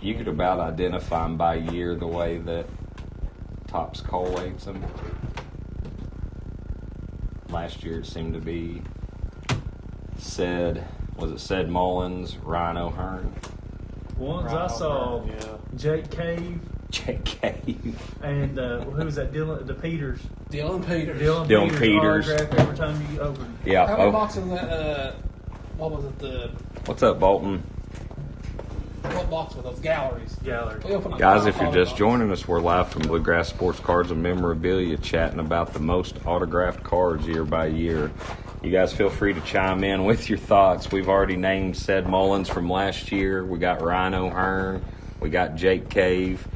You could about identify them by year the way that Topps collates them. Last year it seemed to be Said Mullins, Rhino Hearn? Ones I saw, Jake Cave. Jake Cave. And who was that? Dylan Peters. Dylan Peters. Dylan Peters. Autograph every time you open it. Yeah. How many boxes of that? What was it? What's up, Bolton? What box with those galleries? We opened up Guys, if you're five just boxes. joining us, we're live from Bluegrass Sports Cards and Memorabilia, chatting about the most autographed cards year by year. You guys feel free to chime in with your thoughts. We've already named Said Mullins from last year. We got Rhino Hearn. We got Jake Cave.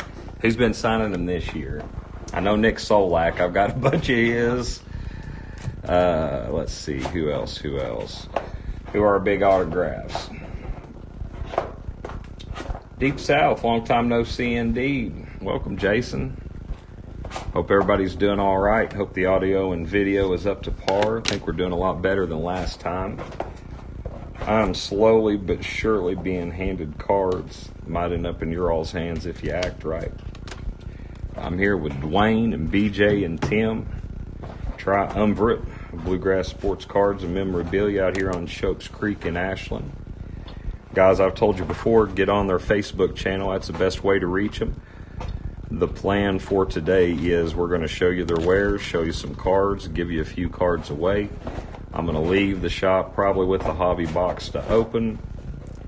Who's been signing them this year? I know Nick Solak. I've got a bunch of his. Let's see. Who else? Who are our big autographs? Deep South, long time no see indeed. Welcome, Jason. Hope everybody's doing all right. Hope the audio and video is up to par. I think we're doing a lot better than last time. I'm slowly but surely being handed cards. Might end up in your all's hands if you act right. I'm here with Dwayne and BJ and Tim. Triumvirate of Bluegrass Sports Cards and Memorabilia out here on Shopes Creek in Ashland. Guys, I've told you before, get on their Facebook channel. That's the best way to reach them. The plan for today is we're going to show you their wares, show you some cards, give you a few cards away. I'm going to leave the shop probably with the hobby box to open,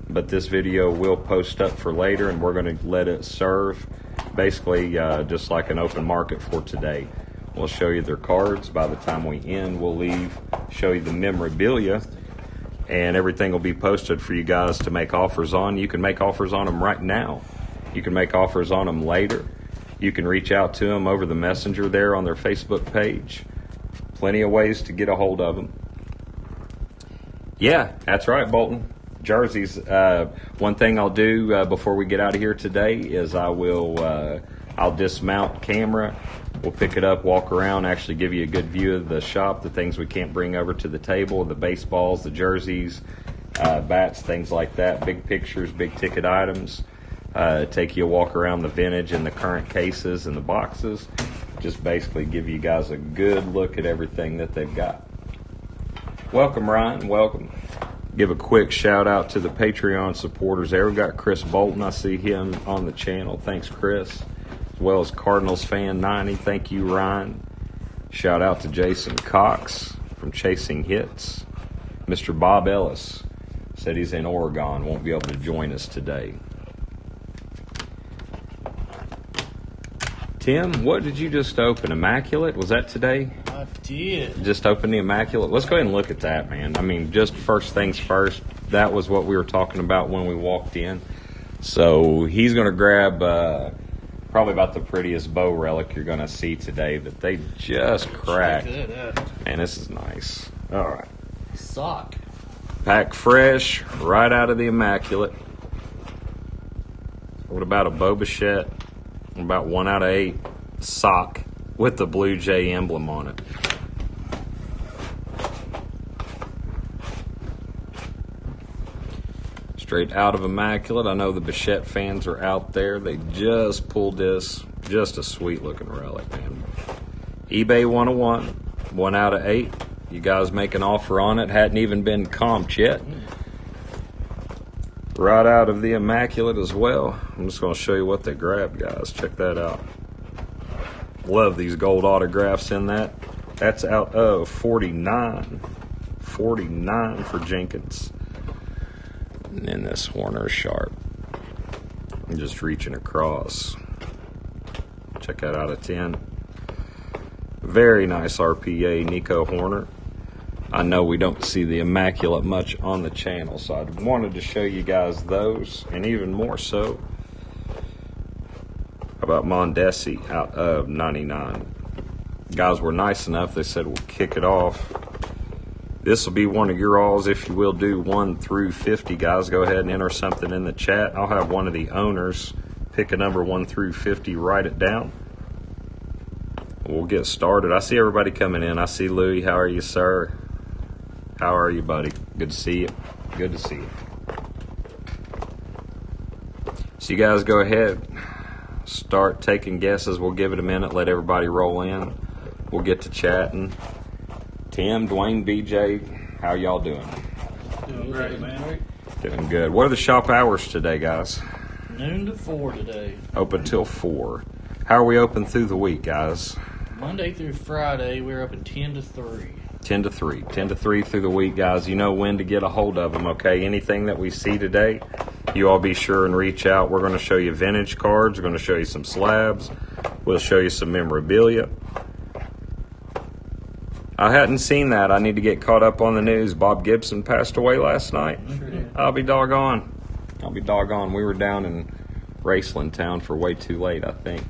but this video will post up for later, and we're going to let it serve basically just like an open market for today. We'll show you their cards. By the time we end, we'll leave, show you the memorabilia, and everything will be posted for you guys to make offers on. You can make offers on them right now. You can make offers on them later. You can reach out to them over the messenger there on their Facebook page. Plenty of ways to get a hold of them. Yeah, that's right, Bolton. Jerseys. One thing I'll do before we get out of here today is I'll dismount camera. We'll pick it up, walk around, actually give you a good view of the shop, the things we can't bring over to the table, the baseballs, the jerseys, bats, things like that, big pictures, big ticket items. Take you a walk around the vintage and the current cases and the boxes. Just basically give you guys a good look at everything that they've got. Welcome, Ryan. Welcome. Give a quick shout out to the Patreon supporters there. We've got Chris Bolton. I see him on the channel. Thanks, Chris. As well as Cardinals fan 90. Thank you, Ryan. Shout out to Jason Cox from Chasing Hits. Mr. Bob Ellis said he's in Oregon. Won't be able to join us today. Tim, what did you just open? Immaculate? Was that today? I did. Just open the Immaculate? Let's go ahead and look at that, man. I mean, just first things first, that was what we were talking about when we walked in. So he's going to grab probably about the prettiest bow relic you're going to see today that they just cracked. And this is nice. All right. Sock. Pack fresh, right out of the Immaculate. What about a Boba Bichette? About 1 out of 8 sock with the Blue Jay emblem on it. Straight out of Immaculate. I know the Bichette fans are out there. They just pulled this. Just a sweet looking relic, man. eBay 101, 1 out of 8. You guys make an offer on it. Hadn't even been comped yet. Right out of the Immaculate as well. I'm just going to show you what they grabbed, guys. Check that out. Love these gold autographs in that. That's out of 49. 49 for Jenkins. And then this Horner Sharp. I'm just reaching across. Check that out of 10. Very nice RPA, Nico Horner. I know we don't see the Immaculate much on the channel, so I wanted to show you guys those, and even more so, how about Mondesi out of 99. Guys were nice enough, they said we'll kick it off. This will be one of your alls if you will do 1 through 50, guys. Go ahead and enter something in the chat. I'll have one of the owners pick a number 1 through 50, write it down. We'll get started. I see everybody coming in. I see Louie. How are you, sir? How are you, buddy? Good to see you. Good to see you. So you guys go ahead, start taking guesses. We'll give it a minute, let everybody roll in. We'll get to chatting. Tim, Dwayne, BJ, how y'all doing? Doing great, man. Doing good. What are the shop hours today, guys? Noon to 4 today. Open till 4. How are we open through the week, guys? Monday through Friday, we're open 10 to 3. 10 to 3. 10 to 3 through the week, guys. You know when to get a hold of them, okay? Anything that we see today, you all be sure and reach out. We're going to show you vintage cards. We're going to show you some slabs. We'll show you some memorabilia. I hadn't seen that. I need to get caught up on the news. Bob Gibson passed away last night. I'll be doggone. We were down in Raceland town for way too late, I think.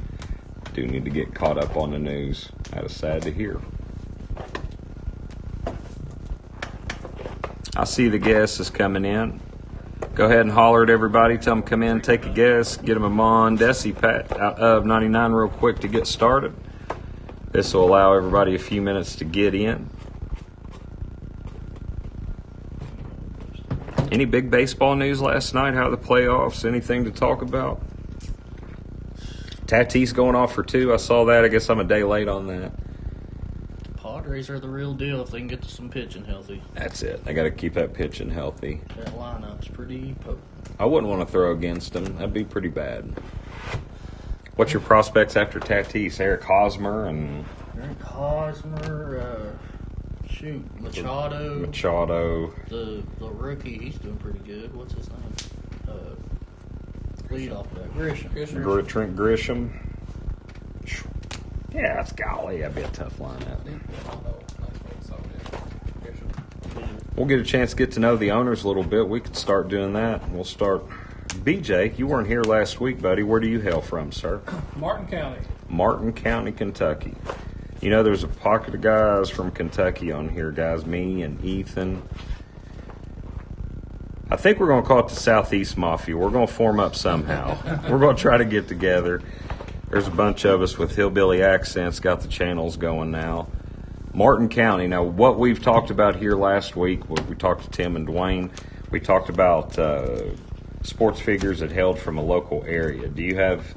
Do need to get caught up on the news. That is sad to hear. I see the guesses coming in. Go ahead and holler at everybody. Tell them come in, take a guess. Get them a Mondesi Pat out of 99 real quick to get started. This will allow everybody a few minutes to get in. Any big baseball news last night? How are the playoffs? Anything to talk about? Tatis going off for 2. I saw that. I guess I'm a day late on that. Padres are the real deal if they can get to some pitching healthy. That's it. I got to keep that pitching healthy. That lineup's pretty potent. I wouldn't want to throw against them. That'd be pretty bad. What's your prospects after Tatis? Eric Hosmer and Eric Hosmer, Machado. The rookie, he's doing pretty good. What's his name? Lead off of that. Grisham. Trent Grisham. Yeah, that's golly. That'd be a tough lineup. We'll get a chance to get to know the owners a little bit. We could start doing that. We'll start. BJ, you weren't here last week, buddy. Where do you hail from, sir? Martin County. Martin County, Kentucky. You know, there's a pocket of guys from Kentucky on here, guys. Me and Ethan. I think we're going to call it the Southeast Mafia. We're going to form up somehow. We're going to try to get together. There's a bunch of us with hillbilly accents, got the channels going now. Martin County. Now, what we've talked about here last week, we talked to Tim and Dwayne. We talked about sports figures that held from a local area. Do you have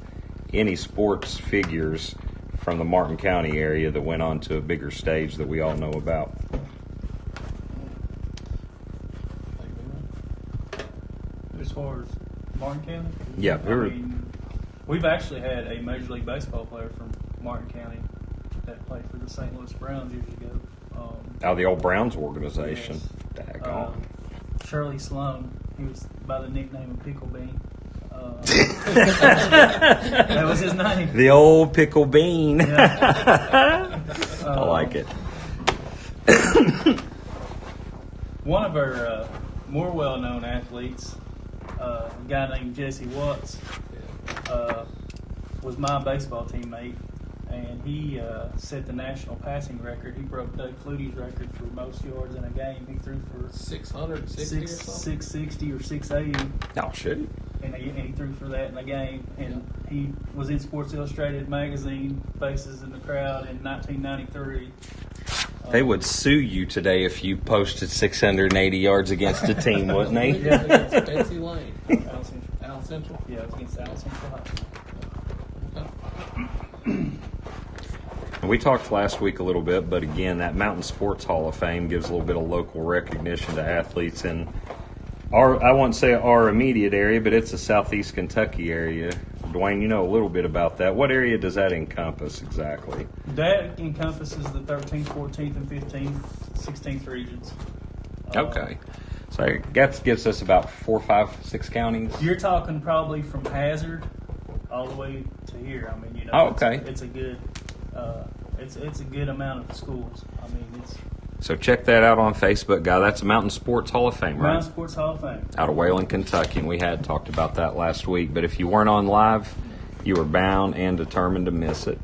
any sports figures from the Martin County area that went on to a bigger stage that we all know about? As far as Martin County? Yeah. We've actually had a Major League Baseball player from Martin County that played for the St. Louis Browns years ago. Out of the old Browns organization. Yes. Daggone. Shirley Sloan. He was by the nickname of Pickle Bean. That was his name. The old Pickle Bean. Yeah. I like it. One of our more well-known athletes, a guy named Jesse Watts, was my baseball teammate, and he set the national passing record. He broke Doug Flutie's record for most yards in a game. He threw for 660 or something? 660 or 680. Oh, shit. And he threw for that in the game. And he was in Sports Illustrated magazine, Faces in the Crowd, in 1993. They would sue you today if you posted 680 yards against a team, wouldn't they? Yeah, against Betsy Lane. Al Central. Yeah, it was against Al Central High. And we talked last week a little bit, but again, that Mountain Sports Hall of Fame gives a little bit of local recognition to athletes in I won't say our immediate area, but it's a southeast Kentucky area. Dwayne, you know a little bit about that. What area does that encompass exactly? That encompasses the 13th, 14th, and 15th, 16th regions. Okay. So that gives us about 4, 5, 6 counties. You're talking probably from Hazard all the way to here. I mean, Oh, okay. It's a good, it's a good amount of schools. I mean, it's. So check that out on Facebook, guy. That's a Mountain Sports Hall of Fame, right? Mountain Sports Hall of Fame. Out of Wayland, Kentucky, and we had talked about that last week. But if you weren't on live, you were bound and determined to miss it.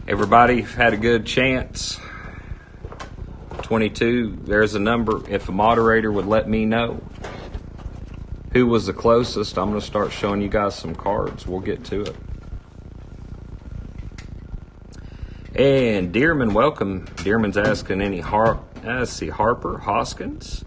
Everybody had a good chance. 22, there's a number. If a moderator would let me know who was the closest, I'm going to start showing you guys some cards. We'll get to it. And Dearman, welcome. Dearman's asking any Harper, Hoskins.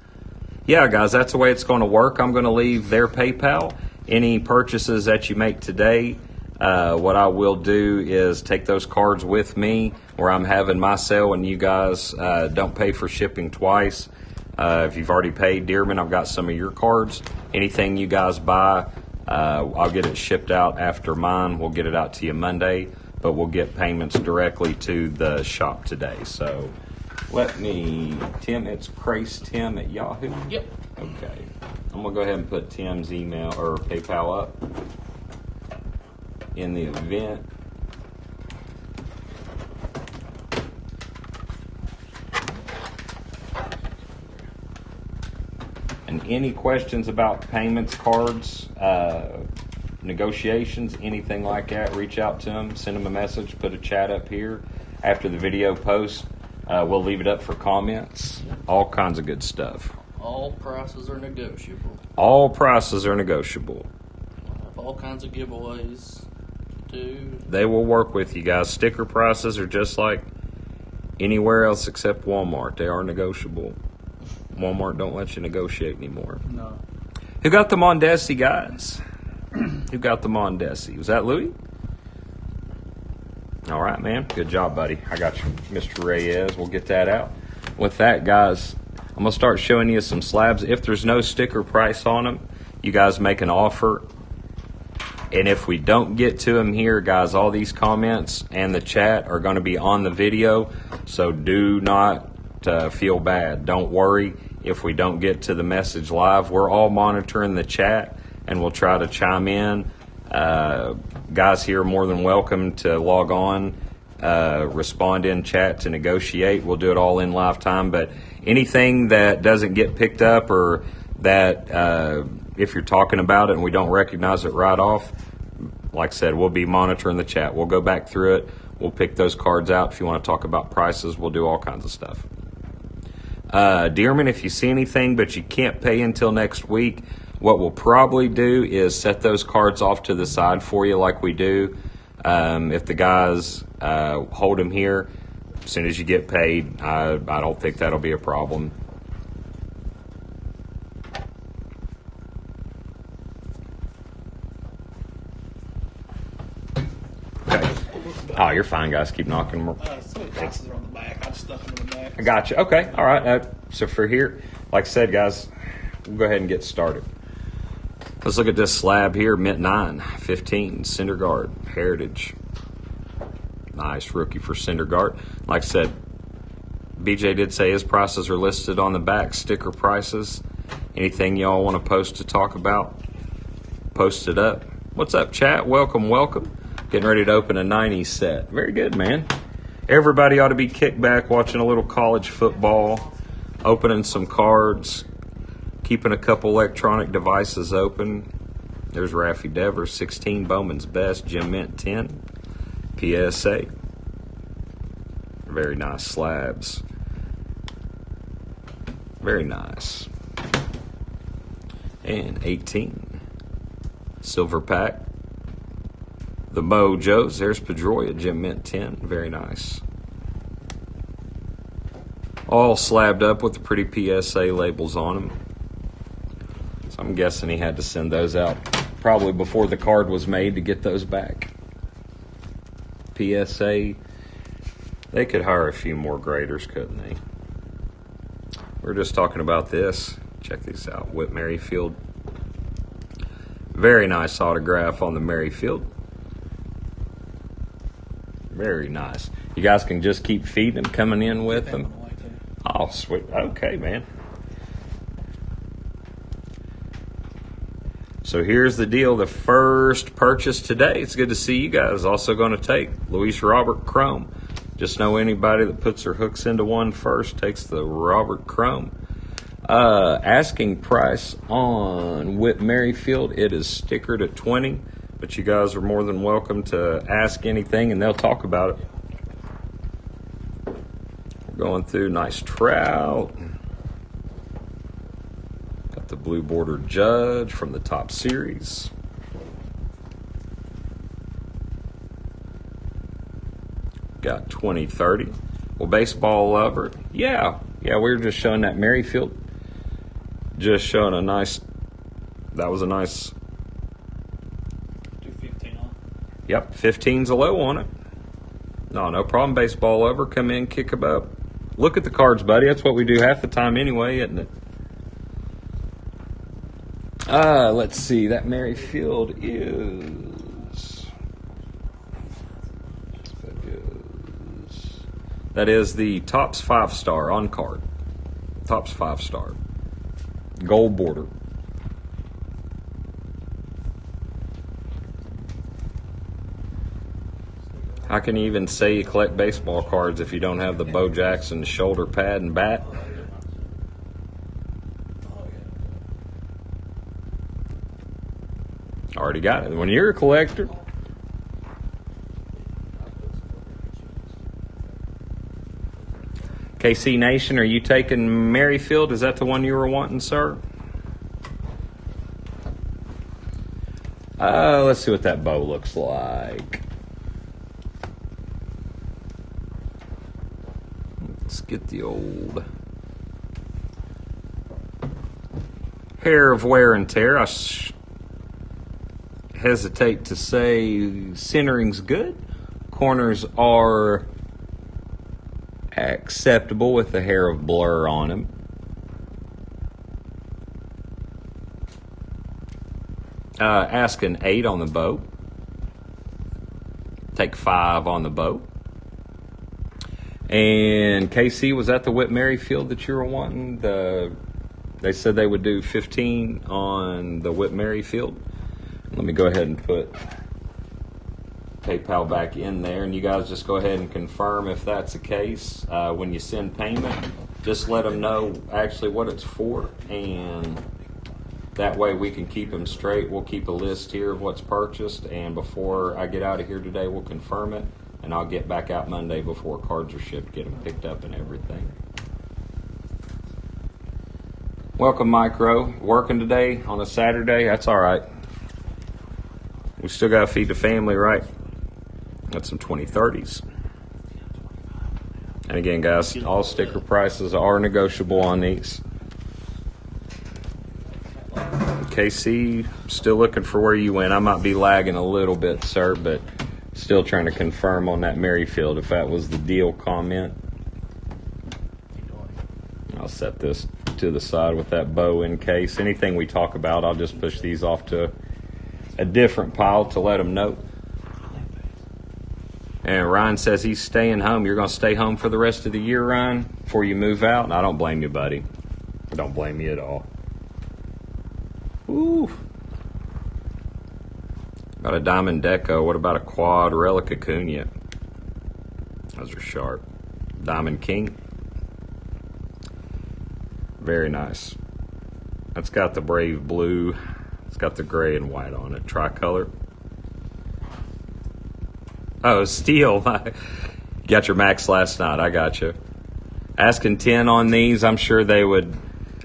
Yeah, guys, that's the way it's going to work. I'm going to leave their PayPal any purchases that you make today, what I will do is take those cards with me where I'm having my sale, and you guys don't pay for shipping twice. If you've already paid, Dearman, I've got some of your cards. Anything you guys buy, I'll get it shipped out after mine. We'll get it out to you Monday, but we'll get payments directly to the shop today. So let me, Tim, it's Tim at Yahoo? Yep. Okay. I'm going to go ahead and put Tim's email or PayPal up in the event. And any questions about payments, cards, negotiations, anything like that, reach out to them, send them a message, put a chat up here. After the video post, we'll leave it up for comments. All kinds of good stuff. All prices are negotiable. All prices are negotiable. We'll have all kinds of giveaways to do. They will work with you guys. Sticker prices are just like anywhere else except Walmart. They are negotiable. Walmart don't let you negotiate anymore. No. Who got the Mondesi, guys? Who got the Mondesi? Was that Louis? All right, man. Good job, buddy. I got you, Mr. Reyes. We'll get that out. With that, guys, I'm going to start showing you some slabs. If there's no sticker price on them, you guys make an offer. And if we don't get to them here, guys, all these comments and the chat are going to be on the video. So do not feel bad. Don't worry if we don't get to the message live. We're all monitoring the chat, and we'll try to chime in. Guys here are more than welcome to log on, respond in chat to negotiate. We'll do it all in live time. But anything that doesn't get picked up, or that if you're talking about it and we don't recognize it right off, like I said, we'll be monitoring the chat. We'll go back through it. We'll pick those cards out. If you want to talk about prices, we'll do all kinds of stuff. Dearman, if you see anything but you can't pay until next week, what we'll probably do is set those cards off to the side for you like we do. If the guys hold them here, as soon as you get paid, I don't think that'll be a problem. Okay. Oh, you're fine, guys. Keep knocking them. Some of the boxes are on the back. I just stuck them in the back. I got you. Okay. All right. So for here, like I said, guys, we'll go ahead and get started. Let's look at this slab here, Mint 9, 15, Syndergaard, Heritage. Nice rookie for Syndergaard. Like I said, BJ did say his prices are listed on the back, sticker prices. Anything y'all want to post to talk about, post it up. What's up, chat? Welcome, welcome. Getting ready to open a 90s set. Very good, man. Everybody ought to be kicked back watching a little college football, opening some cards, keeping a couple electronic devices open. There's Raffy Devers, 16, Bowman's Best, Jim Mint, 10, PSA. Very nice slabs. Very nice. And 18, Silver Pack. The Mojos, there's Pedroia, Jim Mint, 10, very nice. All slabbed up with the pretty PSA labels on them. So I'm guessing he had to send those out probably before the card was made to get those back. PSA, they could hire a few more graders, couldn't they? We're just talking about this. Check these out. Whit Merrifield. Very nice autograph on the Merrifield. Very nice. You guys can just keep feeding them, coming in with them. Oh, sweet. Okay, man. So here's the deal. The first purchase today. It's good to see you guys. Also going to take Luis Robert Chrome. Just know anybody that puts their hooks into one first takes the Robert Chrome. Asking price on Whit Merrifield. It is stickered at 20, but you guys are more than welcome to ask anything and they'll talk about it. We're going through nice Trout. Got the blue border Judge from the top series. Got 2030. Well, baseball lover. Yeah, we were just showing that Merrifield. Just showing a nice, that was a nice Yep, 15's a low on it. No problem, baseball lover. Come in, kick them up. Look at the cards, buddy. That's what we do half the time anyway, isn't it? Let's see. That Merrifield that is the Topps 5-star on card. Topps 5-star. Gold border. How can you even say you collect baseball cards if you don't have the Bo Jackson shoulder pad and bat? Already got it. When you're a collector. KC Nation, are you taking Merrifield? Is that the one you were wanting, sir? Let's see what that bow looks like. Let's get the old hair of wear and tear. I hesitate to say centering's good. Corners are acceptable with the hair of blur on them. Ask an 8 on the bow. Take 5 on the bow. And KC, was that the Whit Merrifield that you were wanting? They said they would do 15 on the Whit Merrifield. Let me go ahead and put PayPal back in there, and you guys just go ahead and confirm if that's the case. When you send payment, just let them know actually what it's for, and that way we can keep them straight. We'll keep a list here of what's purchased, and before I get out of here today, we'll confirm it, and I'll get back out Monday before cards are shipped, get them picked up and everything. Welcome, Micro. Working today on a Saturday? That's all right. We still got to feed the family, right? Got some 2030s. And again, guys, all sticker prices are negotiable on these. KC, still looking for where you went. I might be lagging a little bit, sir, but still trying to confirm on that Merrifield if that was the deal comment. I'll set this to the side with that bow in case. Anything we talk about, I'll just push these off to a different pile to let them know. And Ryan says he's staying home. You're going to stay home for the rest of the year, Ryan, before you move out? And I don't blame you, buddy. I don't blame you at all. Ooh. Got a Diamond Deco. What about a Quad Relic Acuna? Those are sharp. Diamond King. Very nice. That's got the Brave Blue. It's got the gray and white on it. Tricolor. Oh, steel. Got your max last night. I got you. Asking 10 on these. I'm sure they would.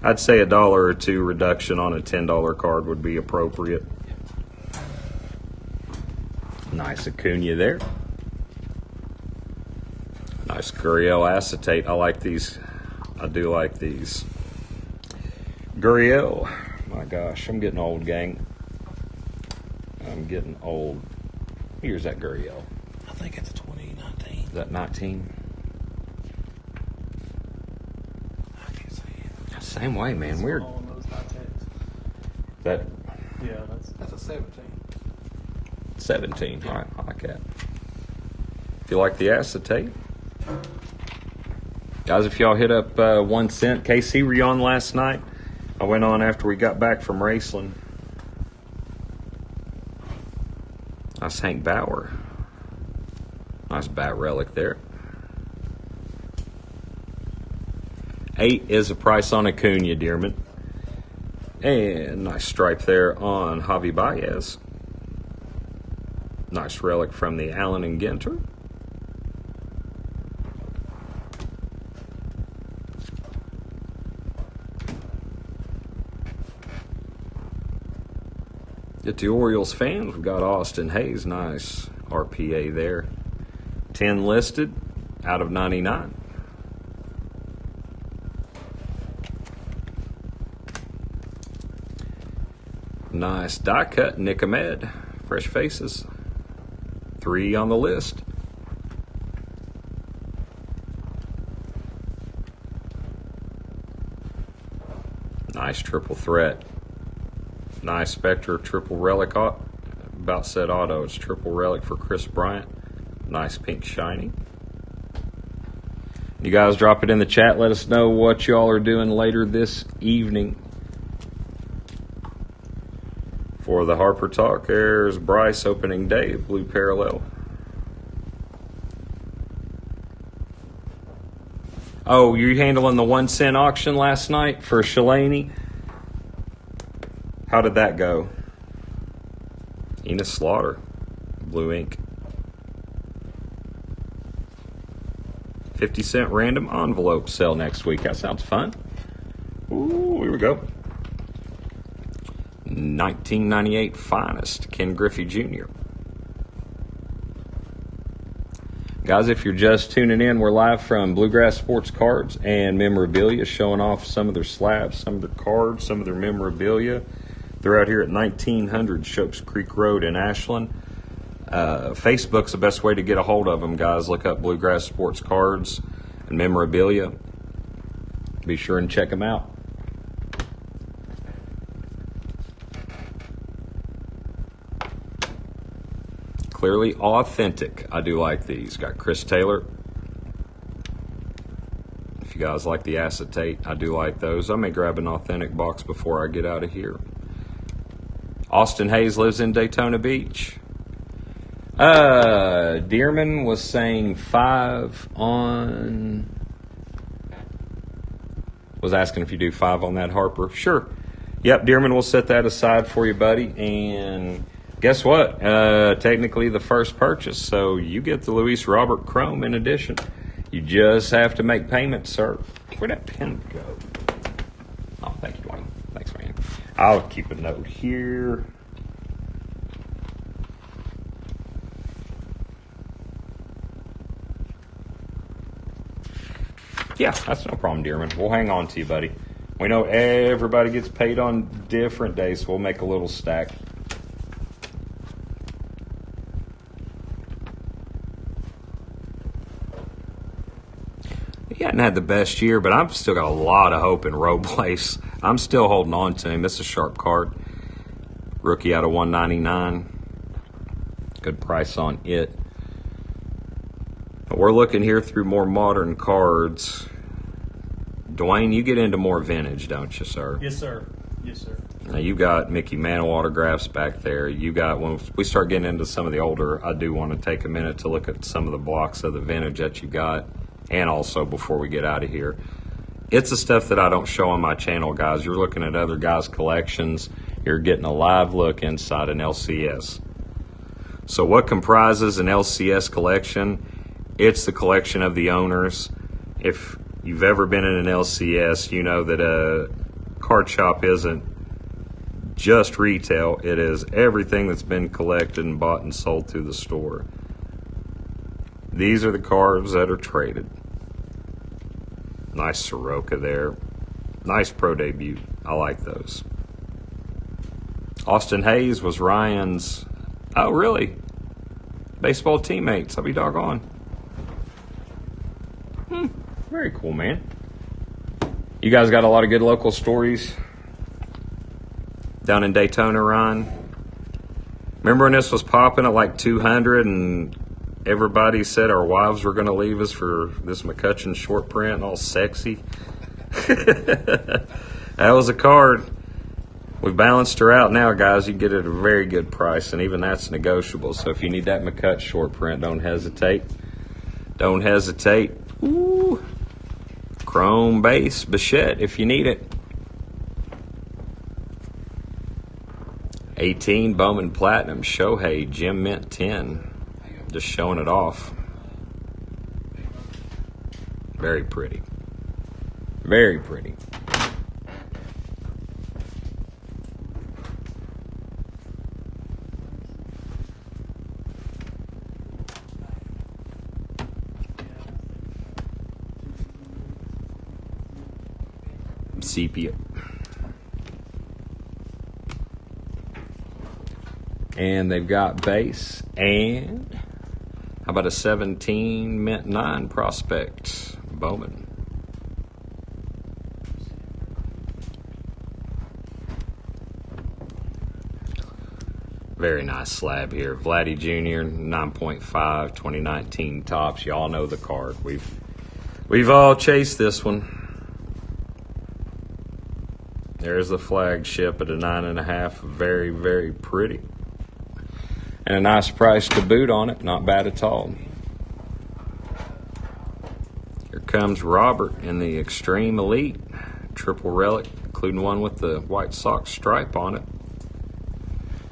I'd say $1 or $2 reduction on a $10 card would be appropriate. Nice Acuna there. Nice Gurriel acetate. I like these. I do like these. Gurriel. My gosh, I'm getting old, gang. I'm getting old. Here's that Gurriel. I think it's a 2019. Is that 19? I can't see it. Same way, man. Weird. Small on those high techs. That Yeah, That's a 17. 17. All right, I like that. If you like the acetate. Guys, if y'all hit up 1 cent. KC, were you on last night? I went on after we got back from Raceland. Nice Hank Bauer. Nice bat relic there. 8 is the price on Acuna, Dearman. And nice stripe there on Javi Baez. Nice relic from the Allen and Ginter. Get the Orioles fans. We've got Austin Hayes. Nice RPA there. 10 listed out of 99. Nice die cut, Nick Ahmed. Fresh faces. 3 on the list. Nice triple threat. Nice Spectre triple relic. About said auto. It's triple relic for Chris Bryant. Nice pink shiny. You guys drop it in the chat. Let us know what y'all are doing later this evening. For the Harper Talk, there's Bryce opening day, blue parallel. Oh, you handling the 1 cent auction last night for Shalani? How did that go? Enos Slaughter, blue ink. 50-cent random envelope sale next week. That sounds fun. Ooh, here we go. 1998 Finest, Ken Griffey Jr. Guys, if you're just tuning in, we're live from Bluegrass Sports Cards and Memorabilia, showing off some of their slabs, some of their cards, some of their memorabilia. They're out here at 1900 Shopes Creek Road in Ashland. Facebook's the best way to get a hold of them, guys. Look up Bluegrass Sports Cards and Memorabilia. Be sure and check them out. Clearly authentic. I do like these. Got Chris Taylor. If you guys like the acetate, I do like those. I may grab an authentic box before I get out of here. Austin Hayes lives in Daytona Beach. Dearman was saying 5 on... Was asking if you do 5 on that Harper. Sure. Yep, Dearman, will set that aside for you, buddy. And... guess what? Technically the first purchase, so you get the Luis Robert Chrome in addition. You just have to make payment, sir. Where'd that pen go? Oh, thank you, Dwayne. Thanks, man. I'll keep a note here. Yeah, that's no problem, Dearman. We'll hang on to you, buddy. We know everybody gets paid on different days, so we'll make a little stack. He hadn't had the best year, but I've still got a lot of hope in Robles. I'm still holding on to him. It's a sharp card. Rookie out of 199. Good price on it. But we're looking here through more modern cards. Dwayne, you get into more vintage, don't you, sir? Yes, sir. Yes, sir. Now, you got Mickey Mantle autographs back there. You got, when we start getting into some of the older, I do want to take a minute to look at some of the blocks of the vintage that you got. And also, before we get out of here, it's the stuff that I don't show on my channel, guys. You're looking at other guys' collections. You're getting a live look inside an LCS. So what comprises an LCS collection? It's the collection of the owners. If you've ever been in an LCS, you know that a card shop isn't just retail. It is everything that's been collected and bought and sold through the store. These are the cards that are traded. Nice Soroka there. Nice pro debut. I like those. Austin Hayes was Ryan's, oh really? Baseball teammates. I'll be doggone. Very cool, man. You guys got a lot of good local stories down in Daytona, Ryan. Remember when this was popping at like 200 and everybody said our wives were going to leave us for this McCutcheon short print, all sexy? That was a card. We balanced her out now, guys. You can get it at a very good price, and even that's negotiable. So if you need that McCutcheon short print, don't hesitate. Don't hesitate. Ooh. Chrome base, Bichette, if you need it. 18, Bowman Platinum, Shohei, Jim Mint 10. Just showing it off. Very pretty. Very pretty. Sepia. And they've got base and How about a 17 mint 9 prospect Bowman? Very nice slab here. Vladdy Jr. 9.5 2019 tops. Y'all know the card. We've all chased this one. There's the flagship at a 9.5. Very, very pretty. And a nice price to boot on it. Not bad at all. Here comes Robert in the Extreme Elite. Triple relic, including one with the White Sox stripe on it.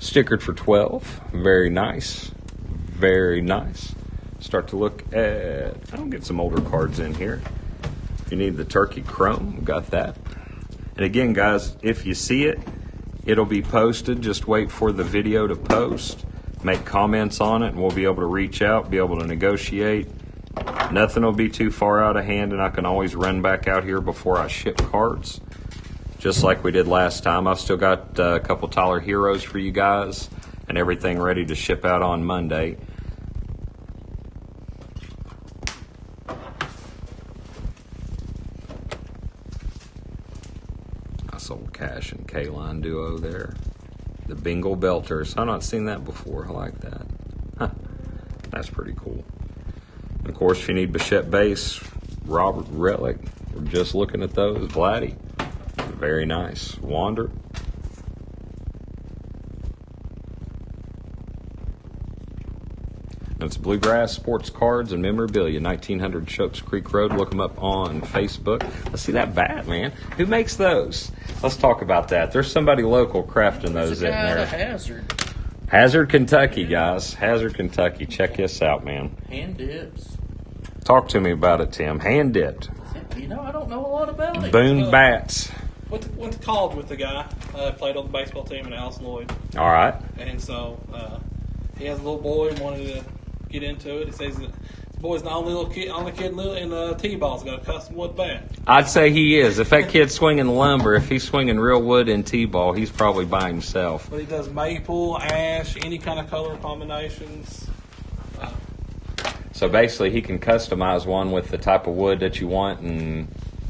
Stickered for 12. Very nice. Very nice. Start to look at... I'll get some older cards in here. If you need the Turkey Chrome, we've got that. And again, guys, if you see it, it'll be posted. Just wait for the video to post. Make comments on it, and we'll be able to reach out, be able to negotiate. Nothing will be too far out of hand, and I can always run back out here before I ship cards, just like we did last time. I've still got a couple Tyler Heroes for you guys, and everything ready to ship out on Monday. Nice old Cash and K-Line duo there. The Bengal Belters. I've not seen that before. I like that. Huh. That's pretty cool. And of course, if you need Bichette base, Robert Relic, we're just looking at those. Vladdy. Very nice. Wander. And it's Bluegrass Sports Cards and Memorabilia, 1900 Chokes Creek Road. Look them up on Facebook. Let's see that bat, man. Who makes those? Let's talk about that. There's somebody local crafting those in there. Hazard. Hazard, Kentucky, guys. Hazard, Kentucky. Check this out, man. Hand dips. Talk to me about it, Tim. Hand dipped. You know, I don't know a lot about it. Boone bats. Went to college with the guy. Played on the baseball team in Alice Lloyd. All right. And so he has a little boy and wanted to get into it. He says that his boy's the only kid in T-ball's got a custom wood bat. I'd say he is. If that kid's swinging lumber, if he's swinging real wood in T-ball, he's probably by himself. But he does maple, ash, any kind of color combinations. So basically, he can customize one with the type of wood that you want, and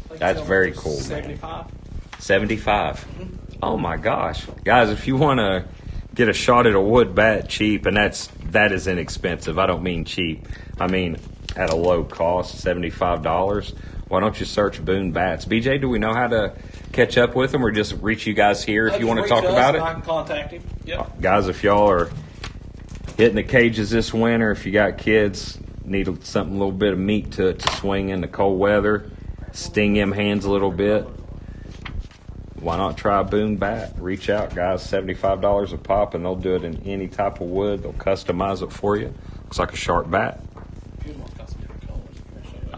that's very cool, 75. man. 75. Mm-hmm. Oh my gosh, guys! If you want to get a shot at a wood bat cheap, and that is inexpensive. I don't mean cheap. I mean at a low cost, $75. Why don't you search Boone Bats? BJ, do we know how to catch up with them, or just reach you guys here if you want to talk about it? I can contact him. Yep. Guys, if y'all are hitting the cages this winter, if you got kids, need something, a little bit of meat to swing in the cold weather, sting them hands a little bit, why not try a Boone Bat? Reach out, guys. $75 a pop, and they'll do it in any type of wood. They'll customize it for you. Looks like a sharp bat.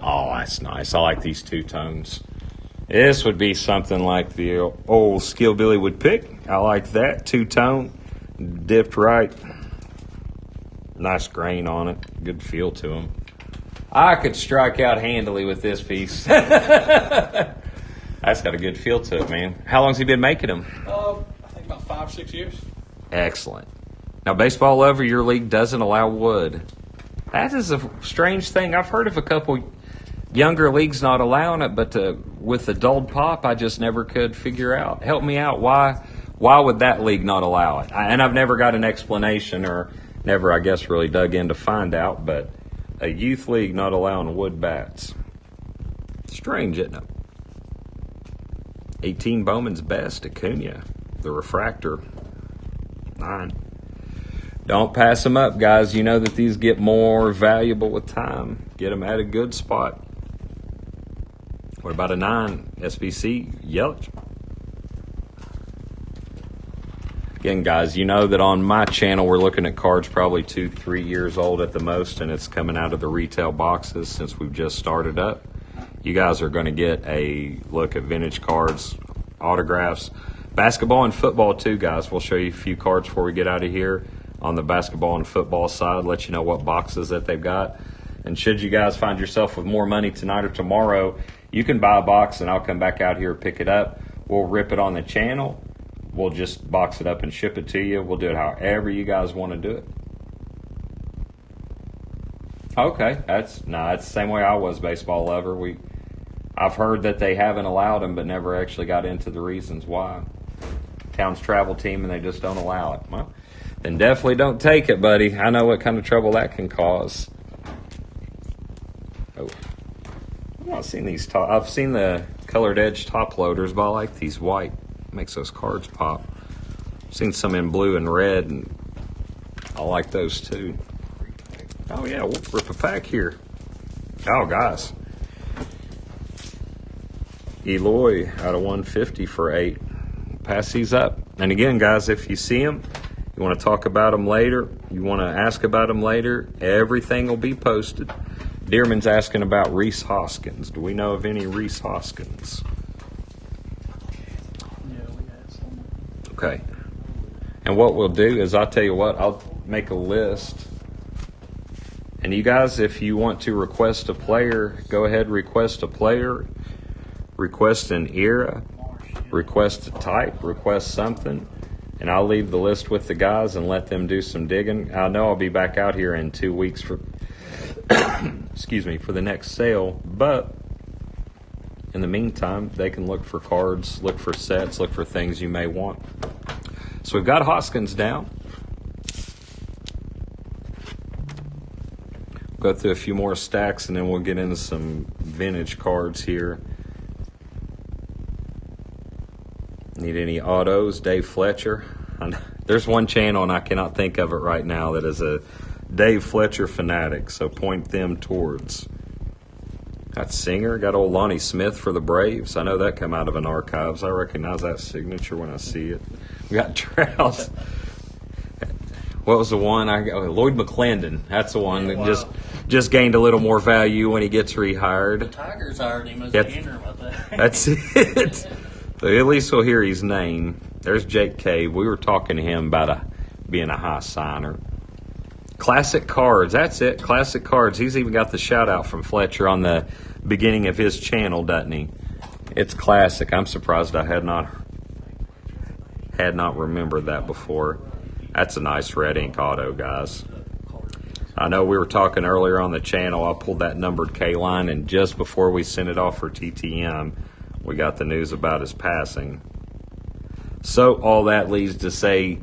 Oh, that's nice. I like these two tones. This would be something like the old Skillbilly would pick. I like that. Two-tone, dipped right. Nice grain on it. Good feel to them. I could strike out handily with this piece. That's got a good feel to it, man. How long's he been making them? I think about 5 or 6 years. Excellent. Now, baseball lover, your league doesn't allow wood. That is a strange thing. I've heard of a couple younger leagues not allowing it, but with the dulled pop, I just never could figure out. Help me out. Why would that league not allow it? And I've never got an explanation, or never, I guess, really dug in to find out, but a youth league not allowing wood bats. Strange, isn't it? 18 Bowman's Best, Acuna, the refractor, 9. Don't pass them up, guys. You know that these get more valuable with time. Get them at a good spot. What about a 9 SBC Yelich? Again, guys, you know that on my channel we're looking at cards probably 2-3 years old at the most, and it's coming out of the retail boxes since we've just started up. You guys are going to get a look at vintage cards, autographs, basketball and football too, guys. We'll show you a few cards before we get out of here on the basketball and football side, let you know what boxes that they've got. And should you guys find yourself with more money tonight or tomorrow, you can buy a box and I'll come back out here and pick it up. We'll rip it on the channel. We'll just box it up and ship it to you. We'll do it however you guys want to do it. Okay, that's the same way I was baseball lover. I've heard that they haven't allowed them, but never actually got into the reasons why. Town's travel team, and they just don't allow it. Well, then definitely don't take it, buddy. I know what kind of trouble that can cause. Oh, I've not seen these. I've seen the colored edge top loaders, but I like these white. Makes those cards pop. I've seen some in blue and red, and I like those too. Oh yeah, we'll rip a pack here. Oh guys, Eloy out of 150 for 8. Pass these up. And again, guys, if you see them, you want to talk about them later, you want to ask about them later, everything will be posted. Dearman's asking about Reese Hoskins. Do we know of any Reese Hoskins? Yeah, we had some. Okay. And what we'll do is, I'll tell you what, I'll make a list. And you guys, if you want to request a player, go ahead, request a player, request an era, request a type, request something, and I'll leave the list with the guys and let them do some digging. I know I'll be back out here in 2 weeks for, excuse me, for the next sale, but in the meantime, they can look for cards, look for sets, look for things you may want. So we've got Hoskins down. Go through a few more stacks, and then we'll get into some vintage cards here. Need any autos? Dave Fletcher. There's one channel, and I cannot think of it right now, that is a Dave Fletcher fanatic, so point them towards. Got Singer. Got old Lonnie Smith for the Braves. I know that come out of an archives. I recognize that signature when I see it. We got Trout. What was the one? Lloyd McClendon. That's the one that just gained a little more value when he gets rehired. The Tigers hired him as an interim, I think. That's it. So at least we'll hear his name. There's Jake Cave. We were talking to him about being a high signer. Classic Cards. That's it. Classic Cards. He's even got the shout out from Fletcher on the beginning of his channel, doesn't he? It's classic. I'm surprised I had not remembered that before. That's a nice red ink auto, guys. I know we were talking earlier on the channel. I pulled that numbered K line, and just before we sent it off for TTM, we got the news about his passing. So all that leads to say,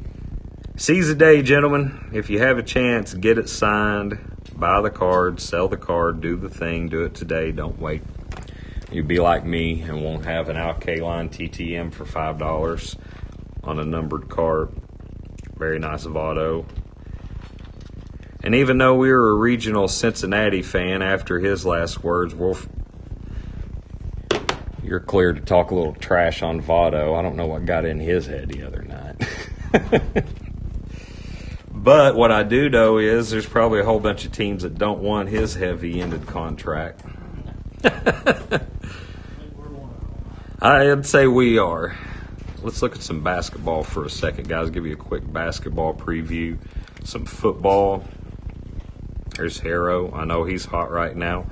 seize the day, gentlemen. If you have a chance, get it signed, buy the card, sell the card, do the thing, do it today. Don't wait. You'd be like me and won't have an Al K-Line TTM for $5 on a numbered card. Very nice of auto. And even though we were a regional Cincinnati fan, after his last words, you're clear to talk a little trash on Votto. I don't know what got in his head the other night. But what I do know is there's probably a whole bunch of teams that don't want his heavy-ended contract. I'd say we are. Let's look at some basketball for a second, guys. Give you a quick basketball preview. Some football. There's Harrow. I know he's hot right now.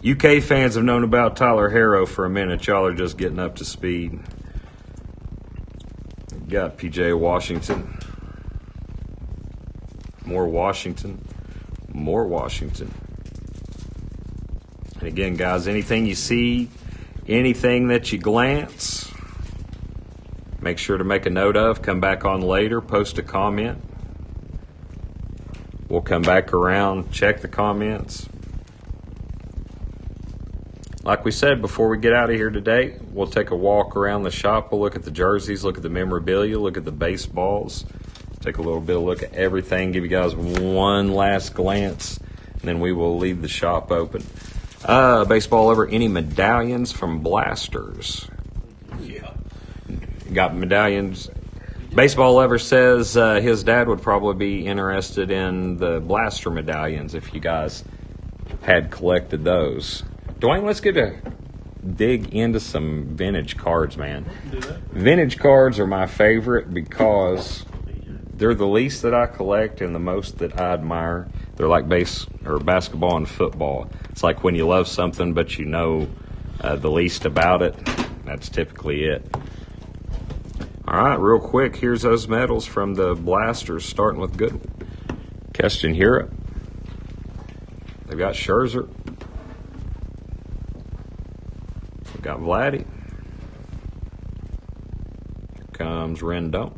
UK fans have known about Tyler Harrow for a minute. Y'all are just getting up to speed. Got PJ Washington. More Washington. More Washington. And again, guys, anything you see, anything that you glance, make sure to make a note of. Come back on later. Post a comment. We'll come back around, check the comments. Like we said, before we get out of here today, we'll take a walk around the shop. We'll look at the jerseys, look at the memorabilia, look at the baseballs, take a little bit of look at everything, give you guys one last glance, and then we will leave the shop open. Baseball over, any medallions from Blasters? Yeah. Got medallions. Baseball Lover says his dad would probably be interested in the Blaster medallions if you guys had collected those. Dwayne, let's get a dig into some vintage cards, man. Vintage cards are my favorite because they're the least that I collect and the most that I admire. They're like basketball and football. It's like when you love something but you know the least about it. That's typically it. All right, real quick, here's those medals from the Blasters, starting with good Keston Hira. They've got Scherzer. We've got Vladdy. Here comes Rendon.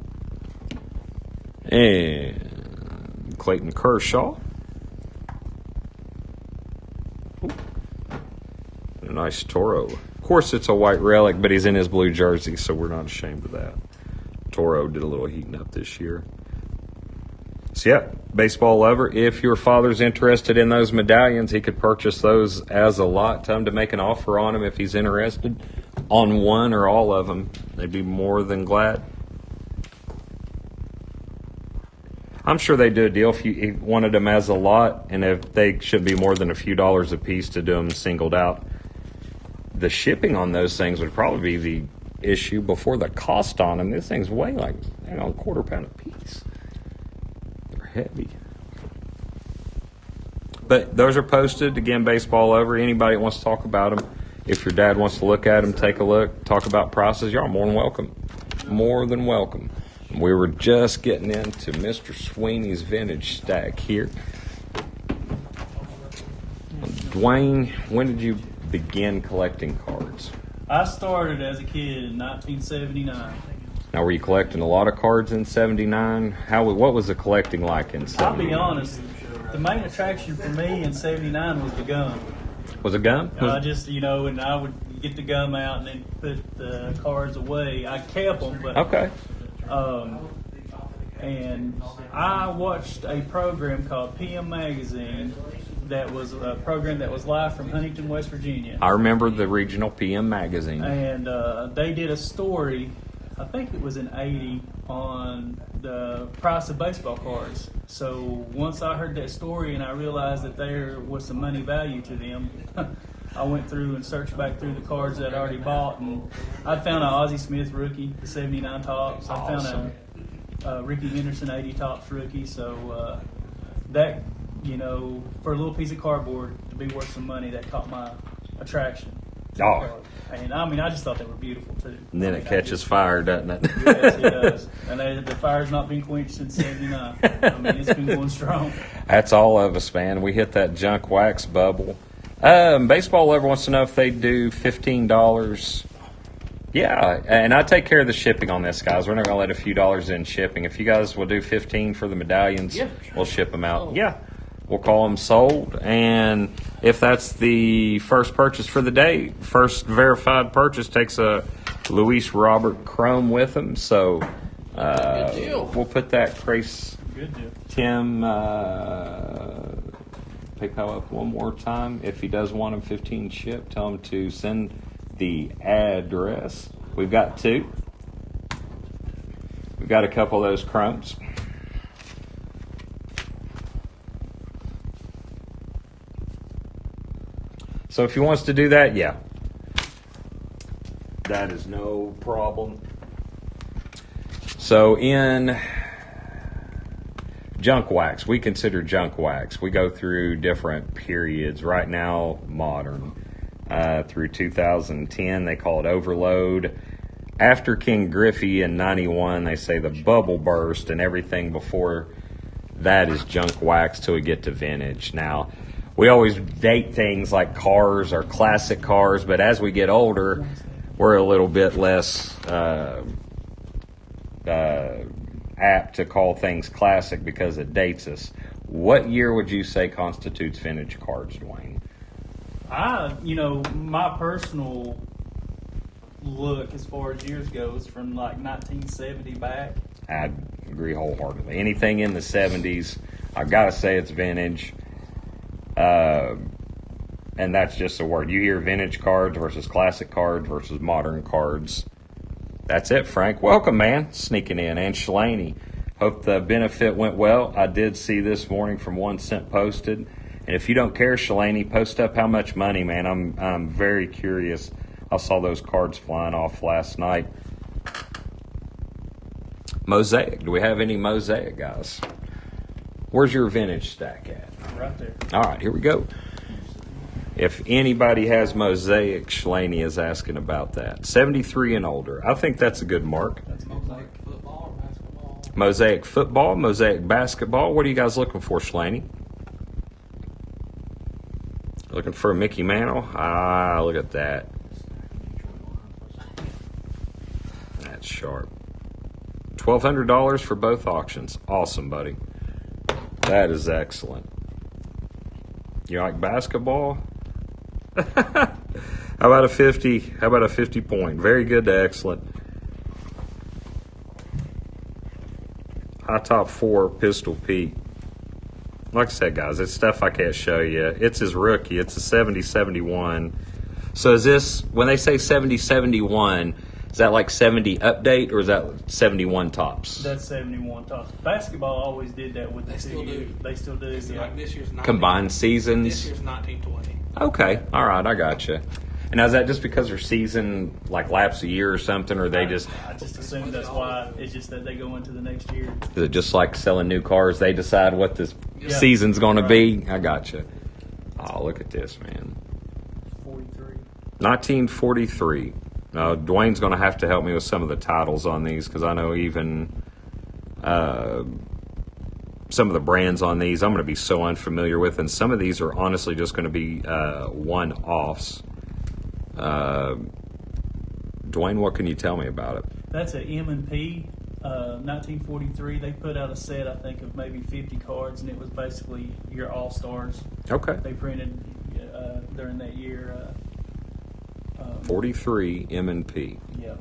And Clayton Kershaw. Ooh. A nice Toro. Of course, it's a white relic, but he's in his blue jersey, so we're not ashamed of that. Toro did a little heating up this year. So, yeah, baseball lover, if your father's interested in those medallions, he could purchase those as a lot. Tell him to make an offer on them if he's interested on one or all of them. They'd be more than glad. I'm sure they do a deal if you wanted them as a lot, and if they should be more than a few dollars a piece to do them singled out. The shipping on those things would probably be the issue before the cost on them. This thing's weigh like a quarter pound a piece. They're heavy. But those are posted. Again, baseball over. Anybody that wants to talk about them, if your dad wants to look at them, take a look, talk about prices, y'all are more than welcome. More than welcome. We were just getting into Mr. Sweeney's vintage stack here. Dwayne, when did you begin collecting cards? I started as a kid in 1979. Now, were you collecting a lot of cards in 79? What was the collecting like in 79? I'll be honest, the main attraction for me in 79 was the gum. Was it gum? And I would get the gum out and then put the cards away. I kept them, but... Okay. And I watched a program called PM Magazine that was a program that was live from Huntington, West Virginia. I remember the regional PM Magazine. And they did a story, I think it was in 80, on the price of baseball cards. So once I heard that story and I realized that there was some money value to them, I went through and searched back through the cards that I'd already bought, and I found an Ozzie Smith rookie, the 79 tops. I found a Ricky Henderson 80 tops rookie. So that, for a little piece of cardboard to be worth some money, that caught my attraction. Oh. And I just thought they were beautiful too. And then it catches fire, doesn't it? Yes, it does. And the fire's not been quenched since 79. It's been going strong. That's all of us, man. We hit that junk wax bubble. Baseball lover wants to know if they do $15. Yeah, and I take care of the shipping on this, guys. We're not going to let a few dollars in shipping. If you guys will do $15 for the medallions, we'll ship them out. Oh. Yeah, we'll call them sold. And if that's the first purchase for the day, first verified purchase takes a Luis Robert Chrome with them. So Good deal. We'll put that Grace Good deal. Tim pick up one more time. If he does want them 15 shipped, tell him to send the address. We've got two. We've got a couple of those Chromes. So if he wants to do that, yeah. That is no problem. So in junk wax, we consider junk wax. We go through different periods. Right now, modern. Through 2010, they call it overload. After King Griffey in 91, they say the bubble burst, and everything before that is junk wax till we get to vintage. Now, we always date things like cars or classic cars, but as we get older, we're a little bit less apt to call things classic because it dates us. What year would you say constitutes vintage cards, Dwayne? My personal look as far as years goes from like 1970 back. I agree wholeheartedly. Anything in the 70s, I've got to say it's vintage. And that's just a word. You hear vintage cards versus classic cards versus modern cards. That's it, Frank. Welcome, man. Sneaking in. And Shalani. Hope the benefit went well. I did see this morning from 1 cent posted. And if you don't care, Shalani, post up how much money, man. I'm very curious. I saw those cards flying off last night. Mosaic. Do we have any Mosaic, guys? Where's your vintage stack at? Right there. All right, here we go. If anybody has Mosaic, Shalani is asking about that. 73 and older. I think that's a good mark. That's Mosaic football or basketball. Mosaic football, Mosaic basketball. What are you guys looking for, Shalani? Looking for a Mickey Mantle? Ah, look at that. That's sharp. $1,200 for both auctions. Awesome, buddy. That is excellent. You like basketball? How about a 50? How about a 50 point? Very good to excellent. High top 4, Pistol Pete. Like I said, guys, it's stuff I can't show you. It's his rookie. It's a 70-71. So is this, when they say 70-71, is that like 70 update or is that 71 tops? That's 71 tops. Basketball always did that with the They still do. They still do. It's Yeah. like this year's 19, Combined seasons? This year's 1920. Okay. All right. I got you. And now is that just because their season like laps a year or something, or they just, I just assume that's why. It's just that they go into the next year. is it just like selling new cars? They decide what this Yeah. season's going to Right. be? I got you. Oh, look at this, man. 43. 1943. Now, Dwayne's going to have to help me with some of the titles on these because I know even some of the brands on these I'm going to be so unfamiliar with, and some of these are honestly just going to be one-offs. Dwayne, what can you tell me about it? That's a M&P, 1943. They put out a set, I think, of maybe 50 cards, and it was basically your all-stars. Okay. They printed during that year. 43 M&P. Yeah.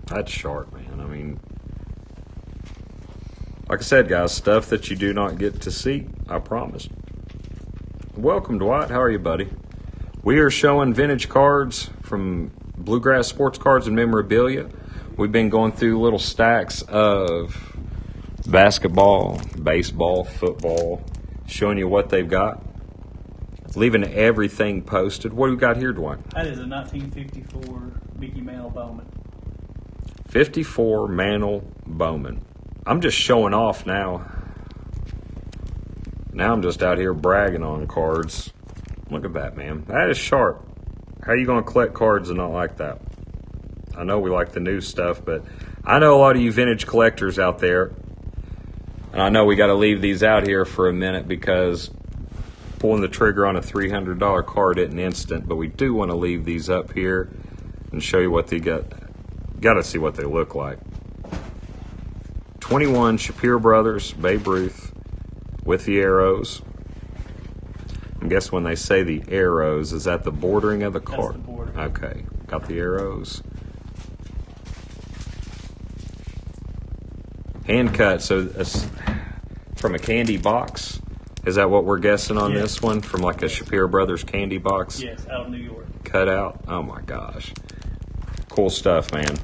That's sharp, man. I mean, like I said, guys, stuff that you do not get to see, I promise. Welcome, Dwight. How are you, buddy? We are showing vintage cards from Bluegrass Sports Cards and Memorabilia. We've been going through little stacks of basketball, baseball, football, showing you what they've got, leaving everything posted. What do we got here, Dwight? That is a 1954 Mickey Mantle Bowman. 54 Mantle Bowman. I'm just showing off now. Now I'm just out here bragging on cards. Look at that, man. That is sharp. How are you going to collect cards and not like that? I know we like the new stuff, but I know a lot of you vintage collectors out there, and I know we got to leave these out here for a minute because pulling the trigger on a $300 card isn't instant, but we do want to leave these up here and show you what they got. Got to see what they look like. 21 Shapiro Brothers, Babe Ruth with the arrows. I guess when they say the arrows, is that the bordering of the card? That's the border. Okay, got the arrows. Hand cut, so from a candy box. Is that what we're guessing on Yes. this one? From like a Shapiro Brothers candy box? Yes, out of New York. Cut out? Oh my gosh. Cool stuff, man.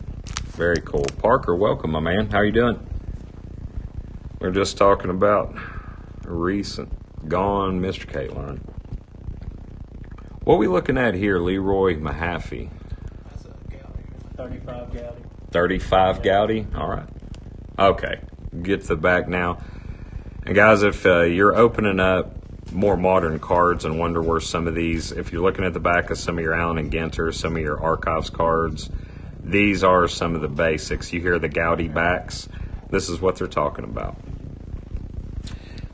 Very cool. Parker, welcome, my man. How you doing? We're just talking about a recent gone Mr. Caitlin. What are we looking at here, Leroy Mahaffey? That's a gallery. 35 Gowdy. 35 Gowdy? All right. Okay. Get to the back now. And guys, if you're opening up more modern cards and wonder where some of these, if you're looking at the back of some of your Allen and Ginter, some of your Archives cards, these are some of the basics. You hear the Gowdy backs. This is what they're talking about.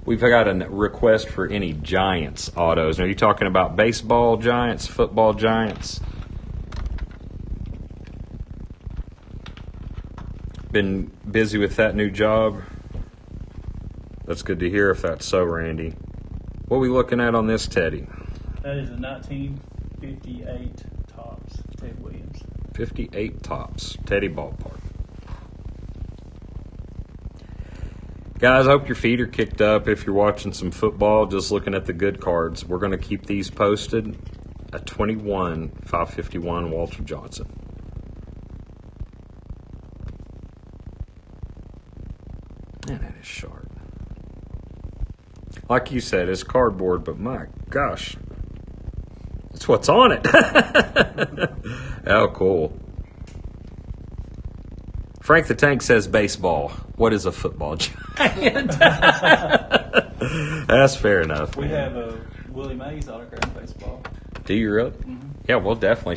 We've got a request for any Giants autos. Now, are you talking about baseball Giants, football Giants? Been busy with that new job? That's good to hear if that's so, Randy. What are we looking at on this Teddy? That is a 1958 Topps Ted Williams. 58 Topps, Teddy Ballpark. Guys, I hope your feet are kicked up if you're watching some football, just looking at the good cards. We're going to keep these posted. A 21, 551 Walter Johnson. Man, that is sharp. Like you said, it's cardboard, but my gosh, it's what's on it. How cool. Frank the Tank says baseball. What is a football giant? That's fair enough. We man. have a Willie Mays autographed baseball. Do you really? Mm-hmm. Yeah, we'll definitely.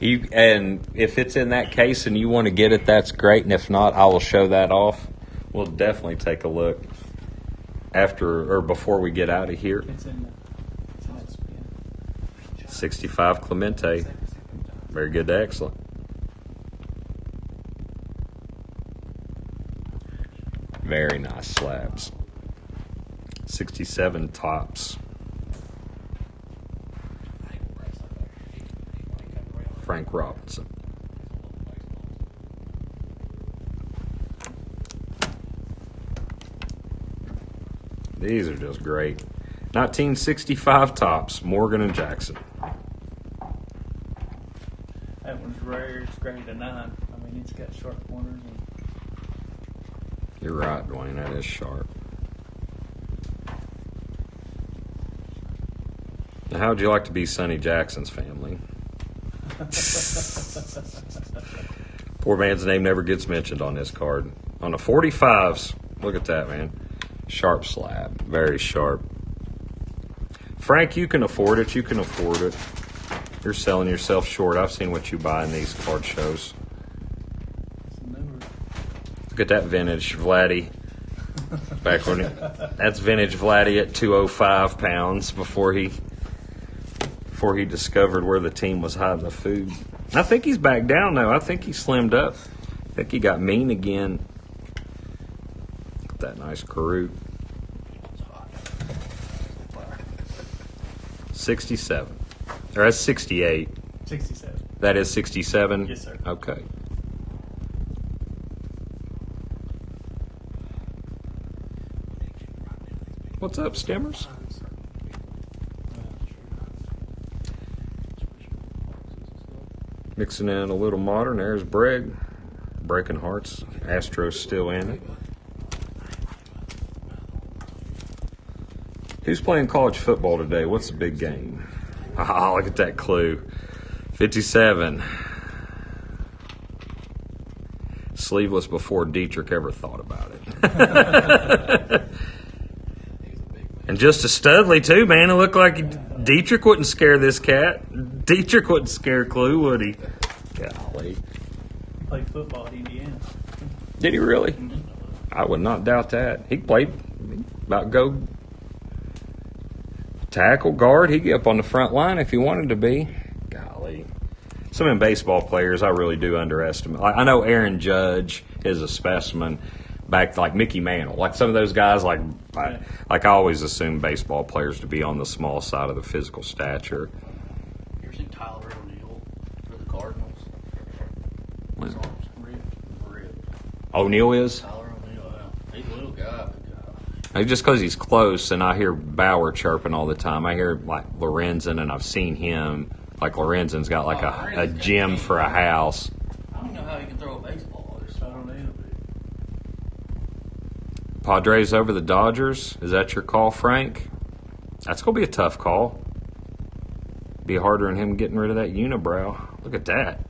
If it's in that case and you want to get it, that's great. And if not, I will show that off. We'll definitely take a look after or before we get out of here. It's in that spin. 65 Clemente. Very good to excellent. Very nice slabs. 67 tops. Frank Robinson. These are just great. 1965 tops, Morgan and Jackson. That one's rare. It's graded a 9. I mean, it's got sharp corners. And You're right, Dwayne. That is sharp. Now, how would you like to be Sonny Jackson's family? Poor man's name never gets mentioned on this card. On the 45s, look at that, man. Sharp slab. Very sharp. Frank, you can afford it. You can afford it. You're selling yourself short. I've seen what you buy in these card shows. Look at that vintage Vladdy. Back when that's vintage Vladdy at 205 pounds before he discovered where the team was hiding the food. I think he's back down now. I think he slimmed up. I think he got mean again. Look at that nice Karut. 67. Or that's 68. 67. That is 67? Yes, sir. Okay. What's up, Stimmers? Mixing in a little modern. There's Breg. Breaking hearts. Astros still in it. Who's playing college football today? What's the big game? Ah, look at that clue. 57. Sleeveless before Dietrich ever thought about it. And just a Studley, too, man. It looked like Dietrich wouldn't scare this cat. Dietrich wouldn't scare Clue, would he? Golly. He played football at Indiana. Did he really? I would not doubt that. He played about go tackle, guard. He'd get up on the front line if he wanted to be. Golly. Some of them baseball players I really do underestimate. I know Aaron Judge is a specimen. Back like Mickey Mantle, like some of those guys, I always assume baseball players to be on the small side of the physical stature. You ever seen Tyler O'Neill for the Cardinals? His arms ripped. O'Neill is? Tyler O'Neill, yeah. He's a little guy. Just because he's close, and I hear Bauer chirping all the time. I hear like Lorenzen, and I've seen him. Like Lorenzen's got like a gym for a house. I don't know how he can throw a baseball. I don't know. Padres over the Dodgers. Is that your call, Frank? That's going to be a tough call. Be harder than him getting rid of that unibrow. Look at that.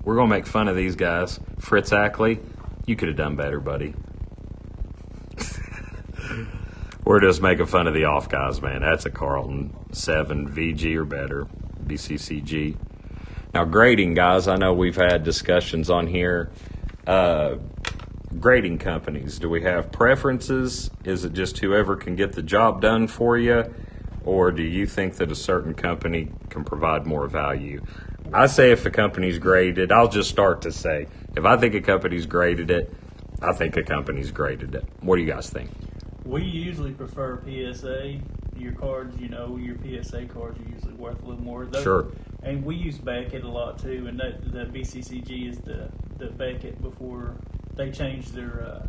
We're going to make fun of these guys. Fritz Ackley, you could have done better, buddy. We're just making fun of the off guys, man. That's a Carlton 7 VG or better, BCCG. Now, grading, guys, I know we've had discussions on here. Grading companies, do we have preferences? Is it just whoever can get the job done for you? Or do you think that a certain company can provide more value? I say if a company's graded, I'll just start to say, if I think a company's graded it, I think a company's graded it. What do you guys think? We usually prefer PSA. Your cards, your PSA cards are usually worth a little more. Sure. And we use Beckett a lot too, and the BCCG is the Beckett before they changed their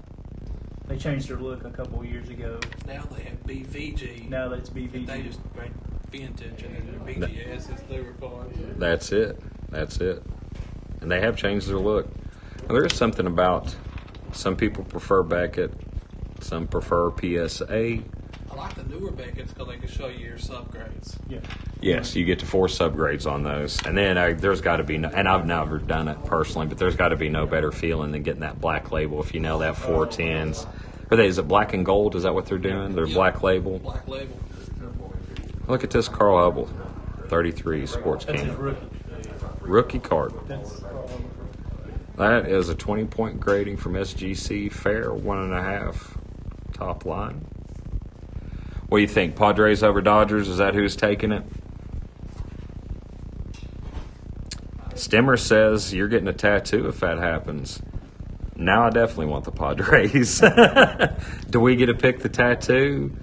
look a couple of years ago. Now they have BVG. Now that's And BVG. they just make vintage, and then their BGS is their cards. That's it. And they have changed their look. Now, there is something about some people prefer Beckett, some prefer PSA. I like the newer Beckett's because they can show you your subgrades. Yeah. Yes, you get to 4 subgrades on those. And then there's got to be no, and I've never done it personally, but there's got to be no better feeling than getting that black label if you nail that 410s. Is it black and gold? Is that what they're doing? They're Yep. black label? Black label. Look at this Carl Hubble, 33 Sports That's his King. rookie. Rookie card. That's That is a 20-point grading from SGC. Fair, 1.5. Top line. What do you think? Padres over Dodgers? Is that who's taking it? Stemmer says you're getting a tattoo if that happens. Now I definitely want the Padres. Do we get to pick the tattoo?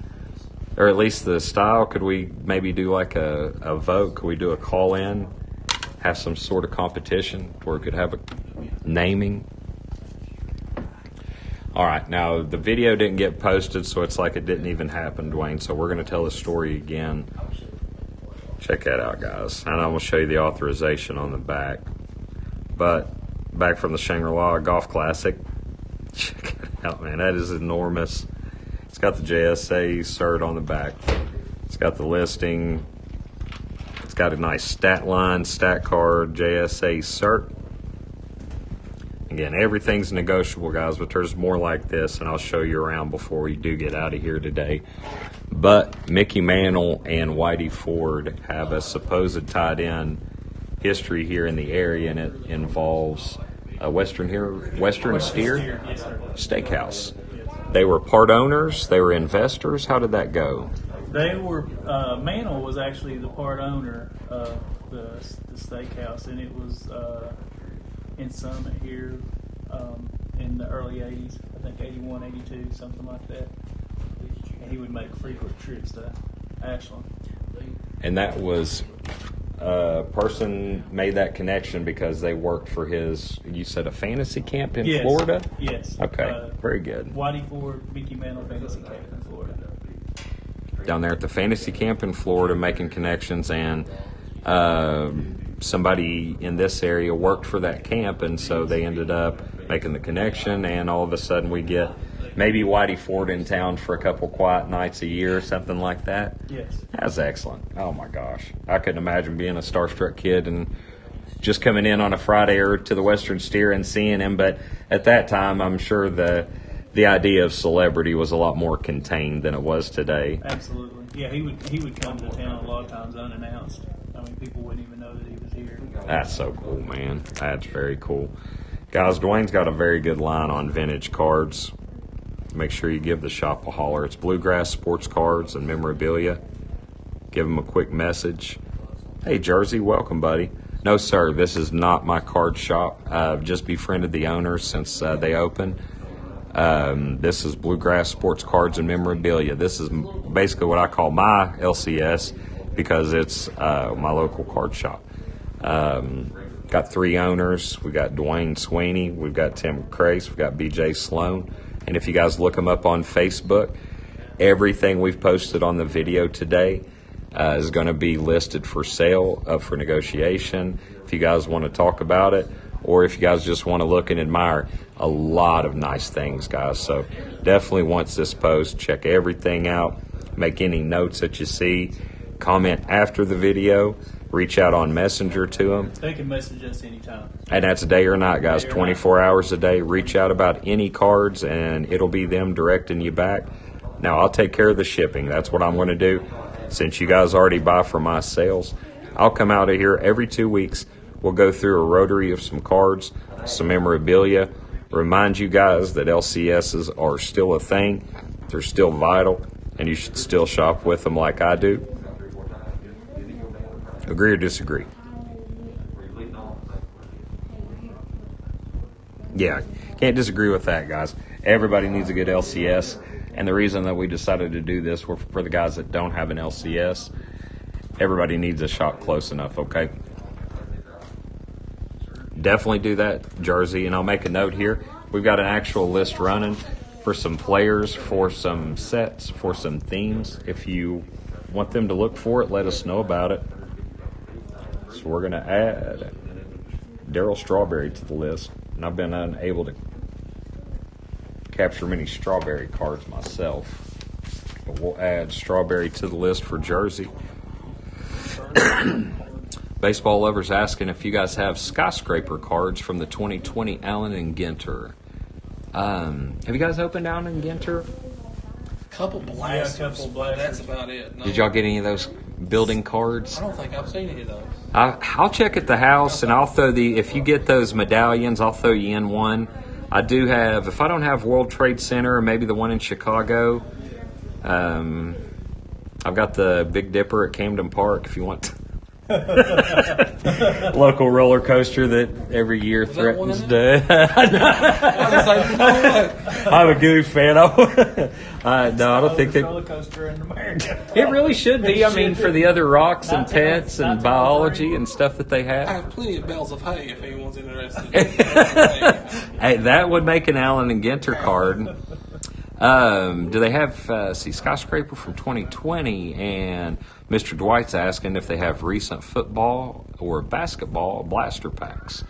Or at least the style? Could we maybe do like a vote? Could we do a call-in? Have some sort of competition where we could have a naming? All right, now the video didn't get posted, so it's like it didn't even happen, Dwayne. So we're going to tell the story again. Check that out, guys. And I'm going to show you the authorization on the back. But back from the Shangri-La Golf Classic. Check it out, man. That is enormous. It's got the JSA cert on the back. It's got the listing. It's got a nice stat line, stat card, JSA cert. Again, everything's negotiable, guys, but there's more like this, and I'll show you around before we do get out of here today. But Mickey Mantle and Whitey Ford have a supposed tied-in history here in the area, and it involves Western Steer Yes, sir. Steakhouse. They were part owners. They were investors. How did that go? They were Mantle was actually the part owner of the steakhouse, and it was in Summit here in the early 80s. I think 81, 82, something like that. And he would make frequent trips to Ashland. And that was person made that connection because they worked for his, you said, a fantasy camp in Yes. Florida? Yes. Okay, very good. Whitey Ford, Mickey Mantle Fantasy Camp in Florida. Down there at the fantasy camp in Florida making connections, and somebody in this area worked for that camp, and so they ended up making the connection, and all of a sudden we get maybe Whitey Ford in town for a couple quiet nights a year or something like that. Yes. That's excellent. Oh my gosh. I couldn't imagine being a starstruck kid and just coming in on a Friday or to the Western Steer and seeing him. But at that time, I'm sure the idea of celebrity was a lot more contained than it was today. Absolutely. Yeah, he would come to town a lot of times unannounced. I mean, people wouldn't even know that he was here. That's so cool, man. That's very cool. Guys, Dwayne's got a very good line on vintage cards. Make sure you give the shop a holler. It's Bluegrass Sports Cards and Memorabilia. Give them a quick message. Hey, Jersey, welcome, buddy. No, sir, this is not my card shop. I've just befriended the owners since they opened. This is Bluegrass Sports Cards and Memorabilia. This is basically what I call my LCS because it's my local card shop. Got 3 owners. We got Dwayne Sweeney. We've got Tim Crace. We've got BJ Sloan. And if you guys look them up on Facebook, everything we've posted on the video today is going to be listed for sale, up for negotiation. If you guys want to talk about it, or if you guys just want to look and admire, a lot of nice things, guys. So definitely once this post, check everything out. Make any notes that you see. Comment after the video. Reach out on Messenger to them. They can message us anytime. And that's day or night, guys. Day or 24 hours a day. Reach out about any cards, and it'll be them directing you back. Now, I'll take care of the shipping. That's what I'm going to do. Since you guys already buy from my sales, I'll come out of here every 2 weeks. We'll go through a rotary of some cards, some memorabilia. Remind you guys that LCSs are still a thing. They're still vital, and you should still shop with them like I do. Agree or disagree? Yeah, can't disagree with that, guys. Everybody needs a good LCS, and the reason that we decided to do this were for the guys that don't have an LCS. Everybody needs a shop close enough, okay? Definitely do that, Jersey, and I'll make a note here. We've got an actual list running for some players, for some sets, for some themes. If you want them to look for it, let us know about it. So we're going to add Darryl Strawberry to the list. And I've been unable to capture many Strawberry cards myself. But we'll add Strawberry to the list for Jersey. Baseball lovers asking if you guys have skyscraper cards from the 2020 Allen and Ginter. Have you guys opened down in Ginter? Couple blasters, Yeah, a couple but blasters. that's about it. No, Did y'all get any of those building cards? I don't think I've seen any of those. I'll check at the house, and I'll throw if you get those medallions, I'll throw you in one. I do have, if I don't have World Trade Center, or maybe the one in Chicago, I've got the Big Dipper at Camden Park if you want Local roller coaster that every year Was that one threatens in to. I'm a goof fan. No, I don't think that. roller coaster in America. It really should be. I mean, for the other rocks and pets and biology and stuff that they I have. have plenty of bales of hay if anyone's interested. Hey, that would make an Allen and Ginter card. Do they have, Skyscraper from 2020, and Mr. Dwight's asking if they have recent football or basketball blaster packs.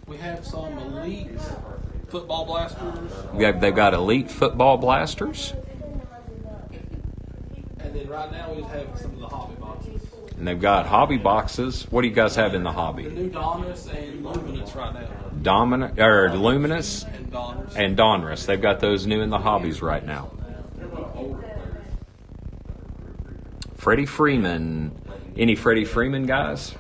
We have some elite football blasters, They've got elite football blasters, and then right now we just have some of the hobby boxes. and they've got hobby boxes. What do you guys have in the The hobby? new Dominus and Luminous right now. Luminous And Dominus. and Donruss. They've got those new in the hobbies right now. Freddie Freeman. Any Freddie Freeman guys?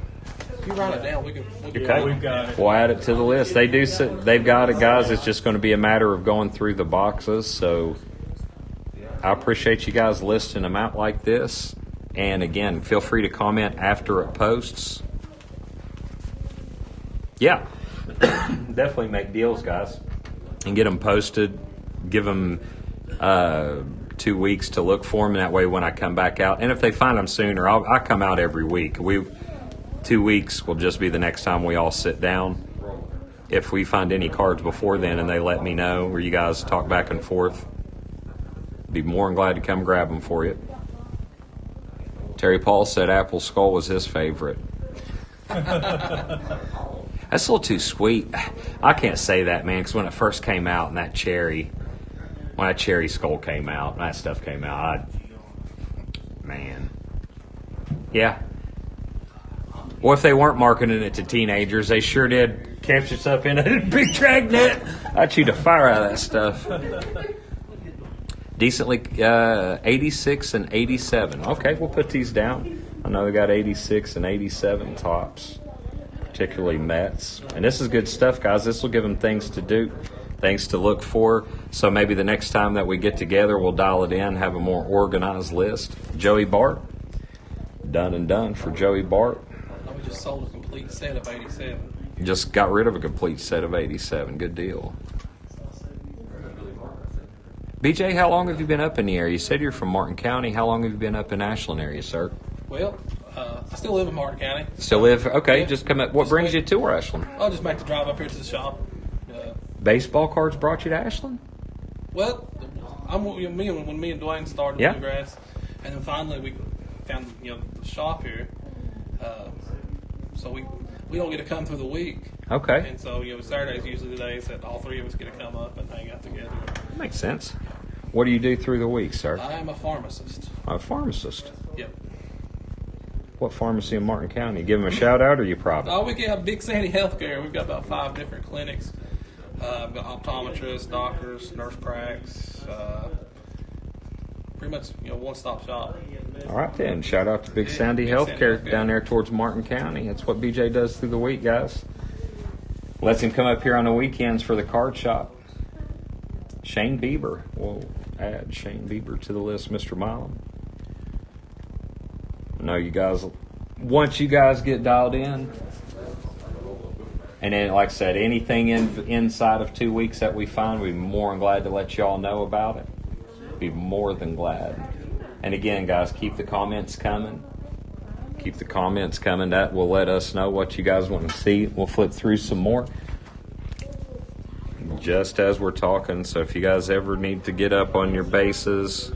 If you write it down, we can Okay, we've got it. We'll add it to the list. They've got it, guys. It's just going to be a matter of going through the boxes. So I appreciate you guys listing them out like this. And again, feel free to comment after it posts. Yeah, definitely make deals, guys, and get them posted. Give them 2 weeks to look for them. That way, when I come back out, and if they find them sooner, I come out every week. 2 weeks will just be the next time we all sit down. If we find any cards before then and they let me know, or you guys talk back and forth, be more than glad to come grab them for you. Terry Paul said Apple Skull was his favorite. That's a little too sweet. I can't say that, man, because when it first came out and when that cherry skull came out, and that stuff came out, man. Yeah. Well, if they weren't marketing it to teenagers, they sure did catch us up in a big dragnet. I'd shoot a fire out of that stuff. Decently 86 and 87. Okay, we'll put these down. I know they got 86 and 87 tops, particularly Mets. And this is good stuff, guys. This will give them things to do, things to look for. So maybe the next time that we get together, we'll dial it in, have a more organized list. Joey Bart. Done and done for Joey Bart. We just sold a complete set of 87. Just got rid of a complete set of 87. Good deal. BJ, how long have you been up in the area? You said you're from Martin County. How long have you been up in Ashland area, sir? Well, I still live in Martin County. Still live? Okay, Yeah. just come up. What brings you to Ashland? I'll just make the drive up here to the shop. Baseball cards brought you to Ashland? Well, when me and Dwayne started Yeah. Bluegrass, and then finally we found the shop here. So we don't get to come through the week. Okay, And so, Saturday's usually the days that all three of us get to come up and hang out together. that makes sense. What do you do through the week, sir? I am a pharmacist. A pharmacist. Yep. What pharmacy in Martin County? Give them a shout out, or you private? Oh, we have Big Sandy Healthcare. We've got about 5 different clinics. We've got optometrists, doctors, nurse pracs, pretty much one-stop shop. All right then. Shout out to Big Sandy Big Sandy Healthcare Healthcare. down there towards Martin County. That's what BJ does through the week, guys. Lets him come up here on the weekends for the card shop. Shane Bieber. We'll add Shane Bieber to the list, Mr. Milam. I know you guys, once you guys get dialed in, and then, like I said, anything inside of 2 weeks that we find, we'd be more than glad to let y'all know about it. Be more than glad. And again, guys, keep the comments coming. Keep the comments coming. That will let us know what you guys want to see. We'll flip through some more just as we're talking. So if you guys ever need to get up on your bases,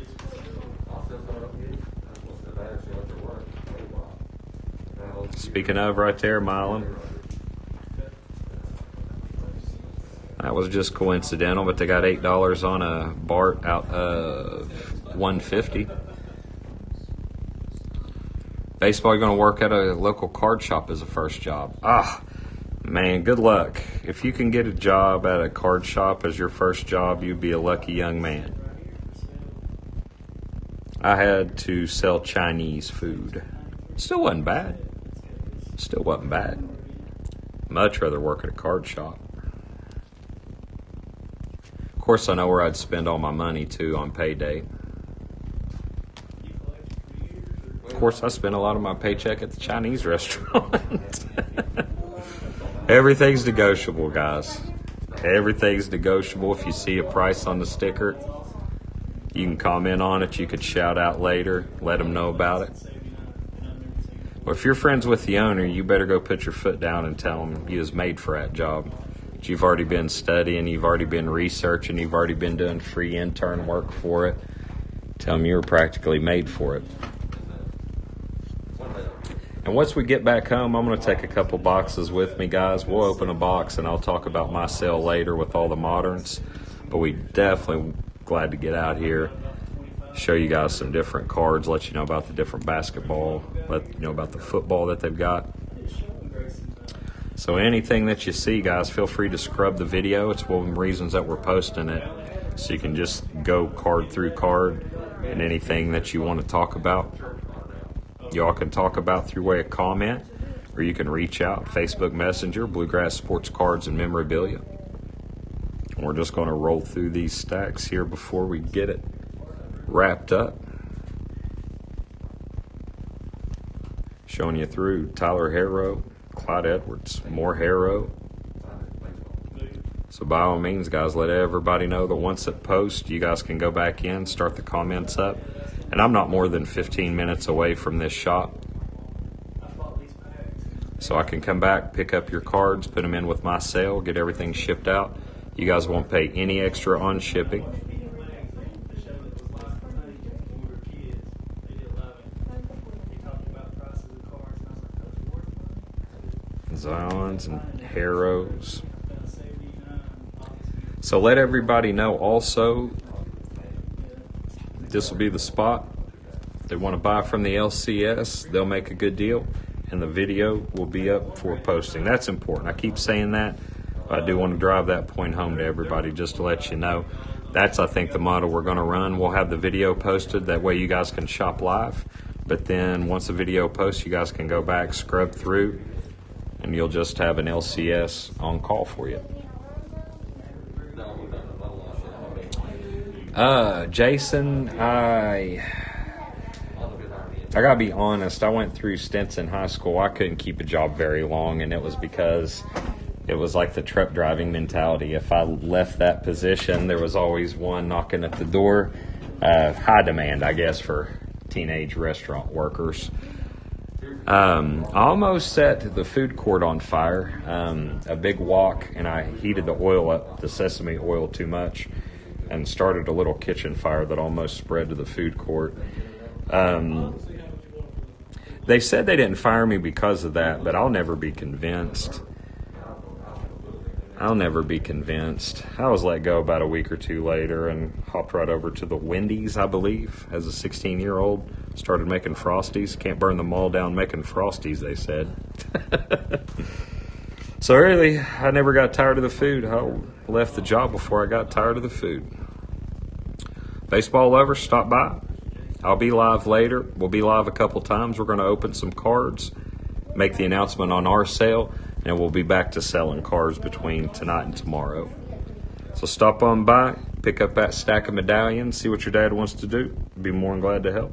speaking of right there, Milam, that was just coincidental, but they got $8 on a Bart out of 150. Baseball, you're going to work at a local card shop as a first job. Man, good luck. If you can get a job at a card shop as your first job, you'd be a lucky young man. I had to sell Chinese food. Still wasn't bad. Much rather work at a card shop. Of course, I know where I'd spend all my money, too, on payday. course, I spend a lot of my paycheck at the Chinese restaurant. Everything's negotiable, guys. Everything's negotiable. If you see a price on the sticker, you can comment on it. You could shout out later, let them know about it. Well, if you're friends with the owner, you better go put your foot down and tell him you was made for that job. But you've already been studying, you've already been researching, you've already been doing free intern work for it. Tell him you were practically made for it. And once we get back home, I'm going to take a couple boxes with me, guys. We'll open a box and I'll talk about my sale later with all the moderns. But we definitely glad to get out here, show you guys some different cards, let you know about the different basketball, let you know about the football that they've got. So anything that you see, guys, feel free to scrub the video. It's one of the reasons that we're posting it. So you can just go card through card, and anything that you want to talk about, y'all can talk about through way of comment, or you can reach out, Facebook Messenger, Bluegrass Sports Cards and Memorabilia. We're just going to roll through these stacks here before we get it wrapped up. Showing you through Tyler Harrow, Clyde Edwards, more Harrow. So by all means, guys, let everybody know that once it posts, you guys can go back in, start the comments up. And I'm not more than 15 minutes away from this shop. So I can come back, pick up your cards, put them in with my sale, get everything shipped out. You guys won't pay any extra on shipping. Zions and Harrows. So let everybody know also, this will be the spot. If they want to buy from the LCS, they'll make a good deal, and the video will be up for posting. That's important. I keep saying that, but I do want to drive that point home to everybody just to let you know. That's, I think, the model we're going to run. We'll have the video posted. That way you guys can shop live. But then once the video posts, you guys can go back, scrub through, and you'll just have an LCS on call for you. Jason, I gotta be honest, I went through stints in high school. I couldn't keep a job very long, and it was because it was like the truck driving mentality. If I left that position, there was always one knocking at the door. High demand, I guess, for teenage restaurant workers. I almost set the food court on fire. A big wok, and I heated the oil up, the sesame oil, too much, and started a little kitchen fire that almost spread to the food court. They said they didn't fire me because of that, but I'll never be convinced. I was let go about a week or two later and hopped right over to the Wendy's, I believe, as a 16-year-old. Started making Frosties. Can't burn them all down making Frosties, they said. So really, I never got tired of the food. I left the job before I got tired of the food. Baseball lovers, stop by. I'll be live later. We'll be live a couple times. We're going to open some cards, make the announcement on our sale, and we'll be back to selling cards between tonight and tomorrow. So stop on by, pick up that stack of medallions, see what your dad wants to do. Be more than glad to help.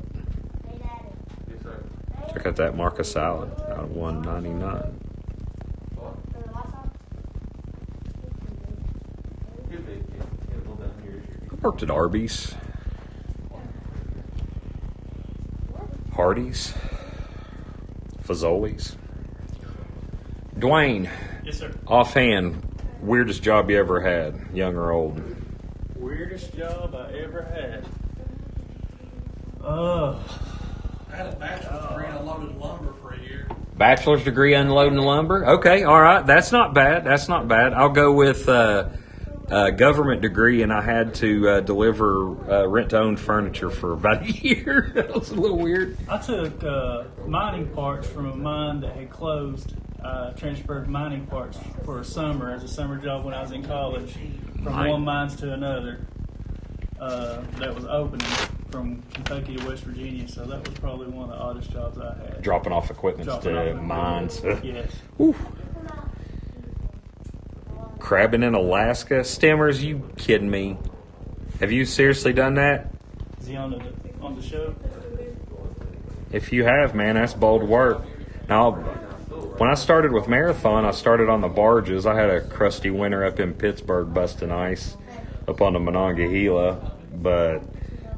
Check out that Marcus salad out of $1.99. I worked at Arby's, Hardee's, Fazoli's. Dwayne, Yes, sir. offhand, weirdest job you ever had, young or old? Weirdest job I ever had. I had a bachelor's degree in unloaded lumber for a year. Bachelor's degree unloading lumber? Okay, all right. That's not bad. I'll go with government degree, and I had to deliver rent-to-own furniture for about a year. That was a little weird. I took mining parts from a mine that had closed. Transferred mining parts for a summer as a summer job when I was in college from one mines to another that was opening from Kentucky to West Virginia. So that was probably one of the oddest jobs I had. Dropping off equipment to mines. Yes. Whew. Crabbing in Alaska? Stimmers, you kidding me? Have you seriously done that? Is he on the show? If you have, man, that's bold work. Now, when I started with Marathon, I started on the barges. I had a crusty winter up in Pittsburgh busting ice up on the Monongahela, but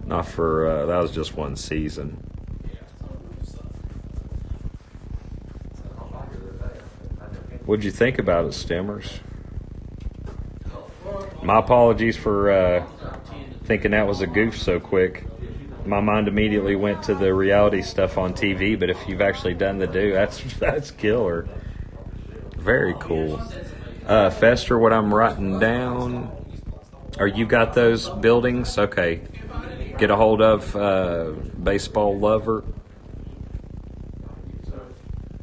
not for, that was just one season. What'd you think about it, Stimmers? My apologies for thinking that was a goof so quick. My mind immediately went to the reality stuff on TV, but if you've actually done the do, that's killer. Very cool. Fester, what I'm writing down, or you got those buildings? Okay. Get a hold of Baseball Lover.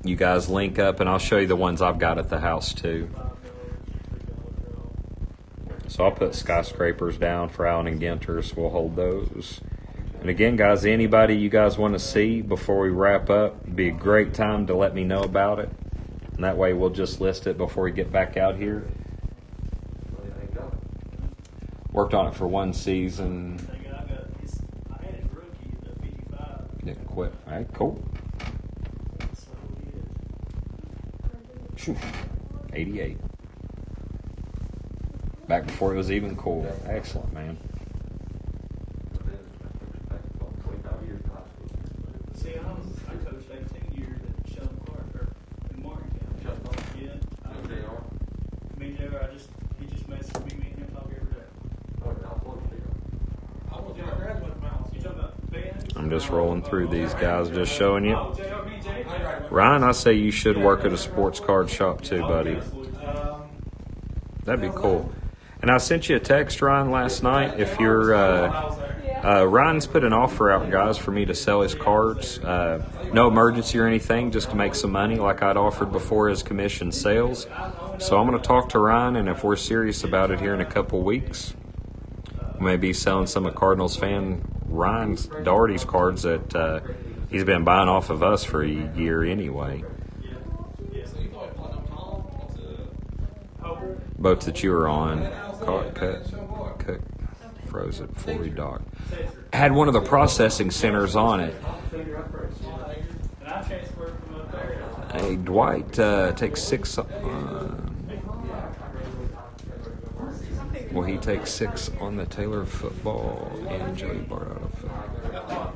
You guys link up, and I'll show you the ones I've got at the house, too. So I'll put skyscrapers down for Allen and Ginter's. We'll hold those. And again, guys, anybody you guys want to see before we wrap up, it'd be a great time to let me know about it. And that way we'll just list it before we get back out here. Worked on it for one season. I had a rookie, the 55. Didn't quit. All right, cool. So 88. Back before it was even cool. Excellent, man. See, I coached 18 years at Sheldon Clark or in Martin County. Yeah. Me and Joe, he just messaged me and him talk every day. You talking about Ben? I'm just rolling through these guys, just showing you. Ryan, I say you should work at a sports card shop too, buddy. That'd be cool. And I sent you a text, Ryan, last night. If you're, Ryan's put an offer out, guys, for me to sell his cards. No emergency or anything, just to make some money like I'd offered before as commission sales. So I'm going to talk to Ryan, and if we're serious about it here in a couple weeks, we may be selling some of Cardinals fan Ryan Doherty's cards that he's been buying off of us for a year anyway. Boats that you were on, cut, froze it before we docked. Had one of the processing centers on it. Hey, Dwight takes 6. Well, he takes 6 on the Taylor football and Joey Bart out of football.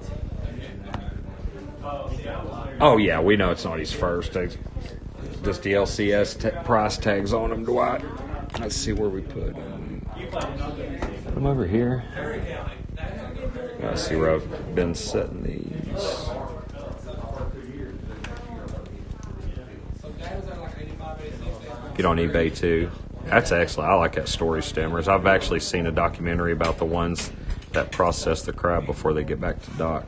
Oh, yeah, we know it's not his first. Just the LCS price tags on him, Dwight. Let's see where we put him. Put him over here. Let's see where I've been setting these. Get on eBay too. That's excellent. I like that story, Stimmers. I've actually seen a documentary about the ones that process the crab before they get back to dock.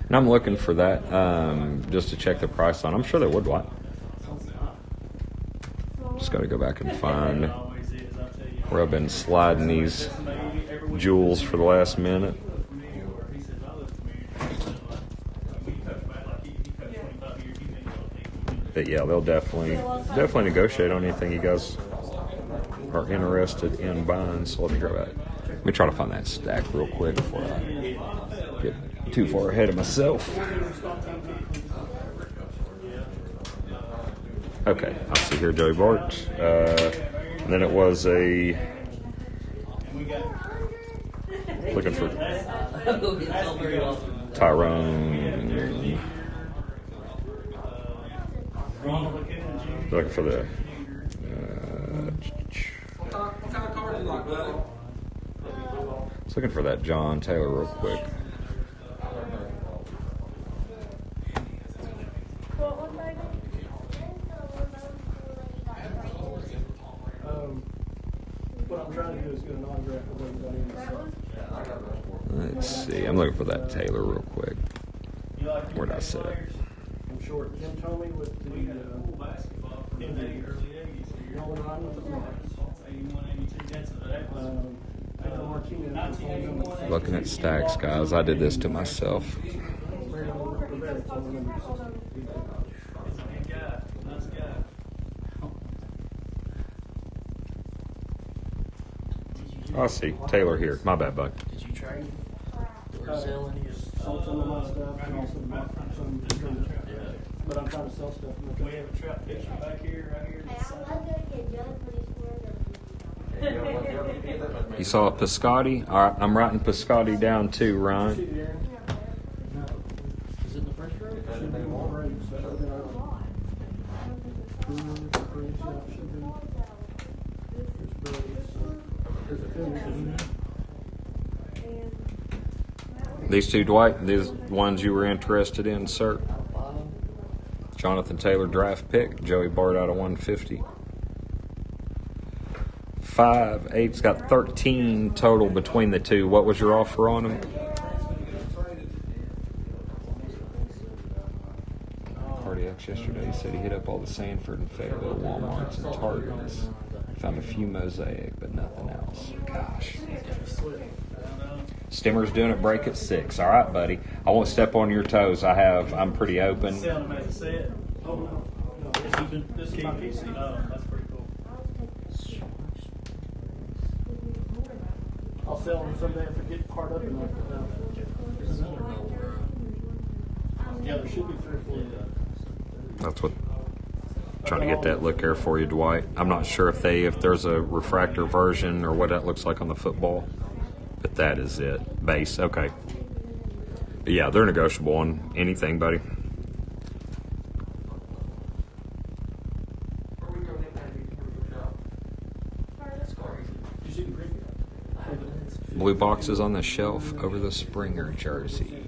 And I'm looking for that just to check the price on. I'm sure they would, Dwight. Just got to go back and find where I've been sliding these jewels for the last minute. But yeah, they'll definitely negotiate on anything you guys are interested in buying. So let me grab that. Let me try to find that stack real quick before I get too far ahead of myself. Okay, I see here Joey Bart. And then it was a looking for Tyrone. Looking for the. What kind of card do you like, buddy? I was looking for that John Taylor real quick. What I'm trying to do is get an autograph of everybody. Let's see. I'm looking for that Taylor real quick. Where'd I set it? I'm short. Jim told me with the basketball from the early 80s. going on with the Mets. 81, 82. That's Martinez. Looking at stacks, guys. I did this to myself. I see Taylor here. My bad, bud. Did you trade or sell any of sold some of my stuff and also bought some. But I'm trying to sell stuff. We have a trout pitcher back here, right here. Hey, I was gonna get judged for these squares. You saw a Piscotti? All right, I'm writing Piscotti down too, Ryan. Is it in the fresh room? These two, Dwight, these ones you were interested in, sir? Jonathan Taylor draft pick, Joey Bart out of 150. 5, 8's got 13 total between the two. What was your offer on them? Cardiacs yesterday, he said he hit up all the Sanford and Fayetteville Walmarts and Targets. Found a few Mosaic, but nothing else. Gosh. Stimmer's doing it, break at 6. All right, buddy. I won't step on your toes. I'm pretty open. Selling them as a set. Oh, no. This is my PC. Oh, that's pretty cool. I'll sell them someday if I get hard up enough. Yeah, there should be 3 or 4 of them. That's what. Trying to get that look there for you, Dwight. I'm not sure if there's a refractor version or what that looks like on the football, but that is it. Base, okay. But yeah, they're negotiable on anything, buddy. Blue boxes on the shelf over the Springer jersey.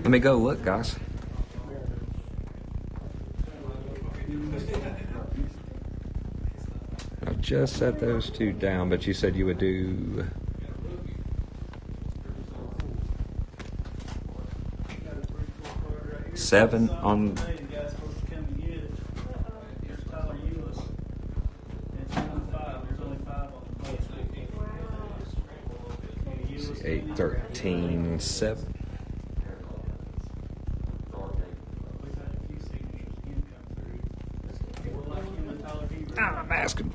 Let me go look, guys. I just set those two down, but you said you would do... seven on... Eight, 13, 7. I'm asking.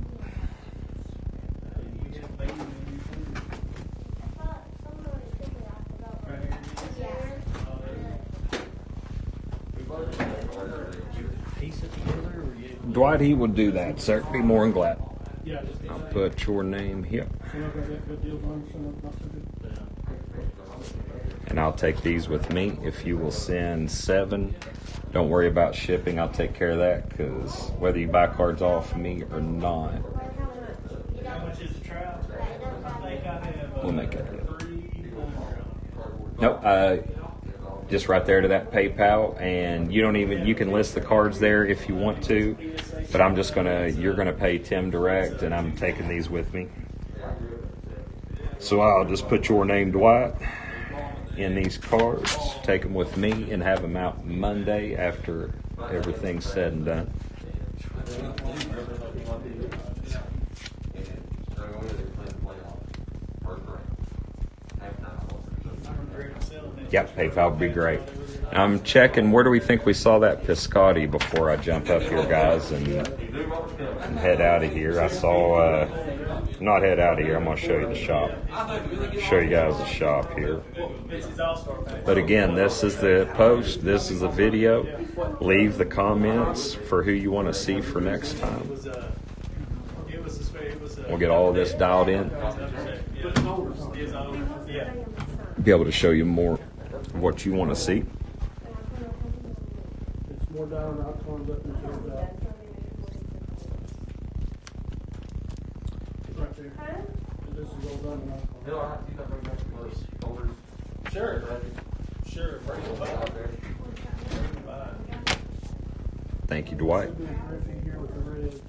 Dwight, he would do that, sir. Be more than glad. I'll put your name here. And I'll take these with me. If you will send 7, don't worry about shipping. I'll take care of that, because whether you buy cards off me or not, How much is the trout? I think I have. We'll make it. 300. nope. Just right there to that PayPal, and you can list the cards there if you want to, but you're gonna pay Tim direct, and I'm taking these with me. So I'll just put your name, Dwight, in these cards, take them with me, and have them out Monday after everything's said and done. Yep, PayPal would be great. I'm checking, where do we think we saw that Piscotti before I jump up here, guys, and head out of here? I saw, not head out of here, I'm going to show you the shop. Show you guys the shop here. But again, this is the post, this is the video. Leave the comments for who you want to see for next time. We'll get all of this dialed in. Be able to show you more of what you want to see. It's more down and out, corned up and turned out. Right there. This is all done and out. Sure. Sure. Bring it back. Thank you, Dwight. Should be a Griffey here with the reds.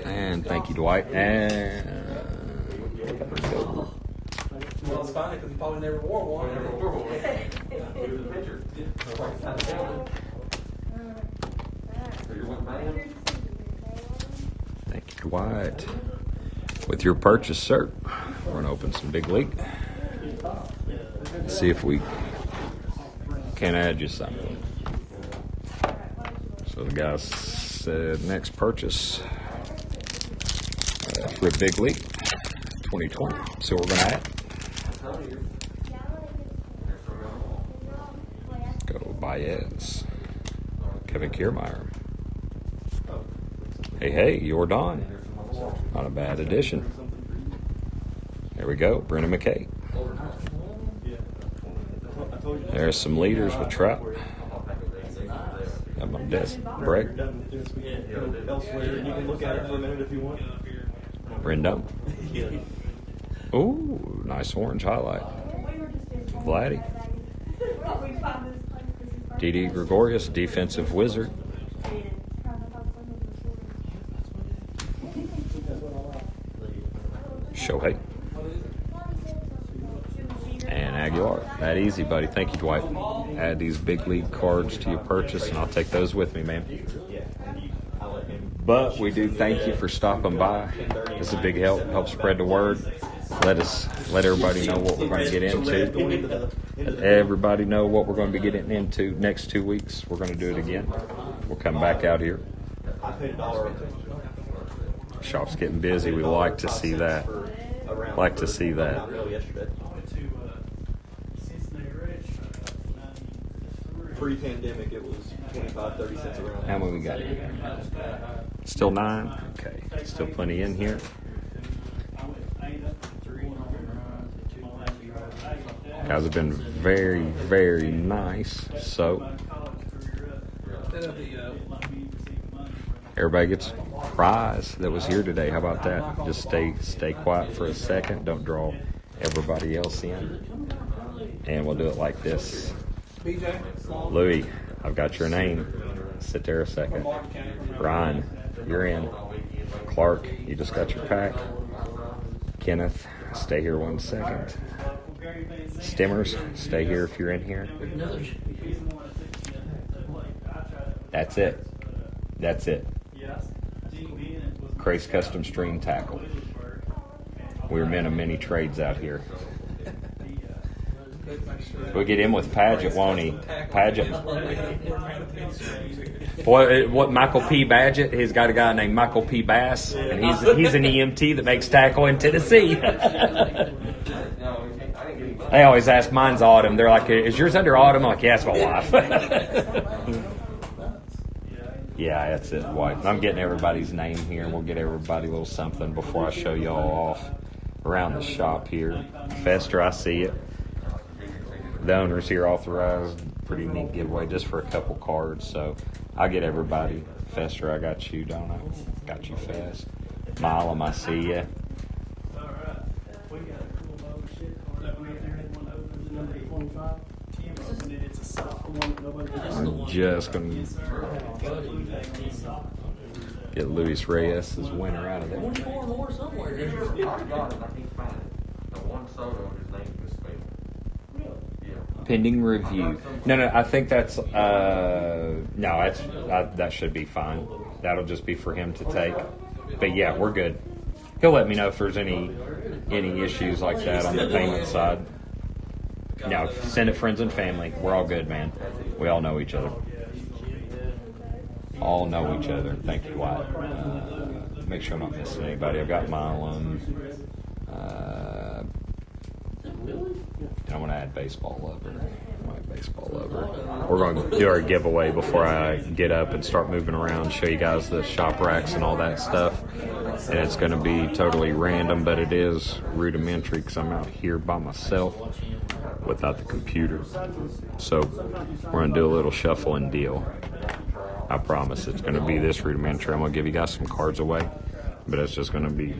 And thank you, Dwight. And Well, it's fine because he probably never wore one. thank you, Dwight. With your purchase, sir, we're going to open some big league. See if we can add you something. So the guy said next purchase for a big league 2020. So we're going to add. Go Baez. Kevin Kiermaier. Hey, you're Don. Not a bad addition. There we go, Brennan McKay. There's some leaders with Trout. Got my desk break. Elsewhere, you can look at it for a minute if you want. Rendon. Ooh, nice orange highlight. Vladdy. Didi Gregorius, defensive wizard. Shohei. And Aguilar. That easy, buddy. Thank you, Dwight. Add these big league cards to your purchase, and I'll take those with me, man. But we do thank you for stopping by. It's a big help. Help spread the word. Let everybody know what we're going to get into. Let everybody know what we're going to be getting into next 2 weeks. We're going to do it again. We'll come back out here. Shop's getting busy. We like to see that. Pre-pandemic, it was 25, 30 cents around. How many we got here? Still 9? Okay. Still plenty in here. Guys have been very, very nice. So everybody gets a prize that was here today. How about that? Just stay quiet for a second. Don't draw everybody else in. And we'll do it like this. Louis, I've got your name. Sit there a second. Ryan, you're in. Clark, you just got your pack. Kenneth, stay here 1 second. Stimmers, stay here if you're in here. That's it. Crace Custom Stream Tackle. We're men of many trades out here. We'll get in with Paget, won't he? Paget. What Michael P. Badgett? He's got a guy named Michael P. Bass, and he's an EMT that makes tackle in Tennessee. They always ask, mine's Autumn. They're like, is yours under Autumn? I'm like, yeah, it's my wife. Yeah, that's it, wife. I'm getting everybody's name here, and we'll get everybody a little something before I show y'all off around the shop here. Fester, I see it. The owners here authorized. Pretty neat giveaway just for a couple cards. So I'll get everybody. Fester, I got you, don't I? Got you fast. Milam, I see ya. I'm just going to get Luis Reyes as winner out of there. Pending review. No, I think that's that should be fine. That'll just be for him to take. But yeah, we're good. He'll let me know if there's any issues like that on the payment side. No, send it friends and family. We're all good, man. We all know each other. All know each other. Thank you, Wyatt. Make sure I'm not missing anybody. I've got Milam. I want to add baseball lover. We're going to do our giveaway before I get up and start moving around, show you guys the shop racks and all that stuff. And it's going to be totally random, but it is rudimentary because I'm out here by myself without the computer. So we're going to do a little shuffle and deal. I promise it's going to be this rudimentary. I'm going to give you guys some cards away, but it's just going to be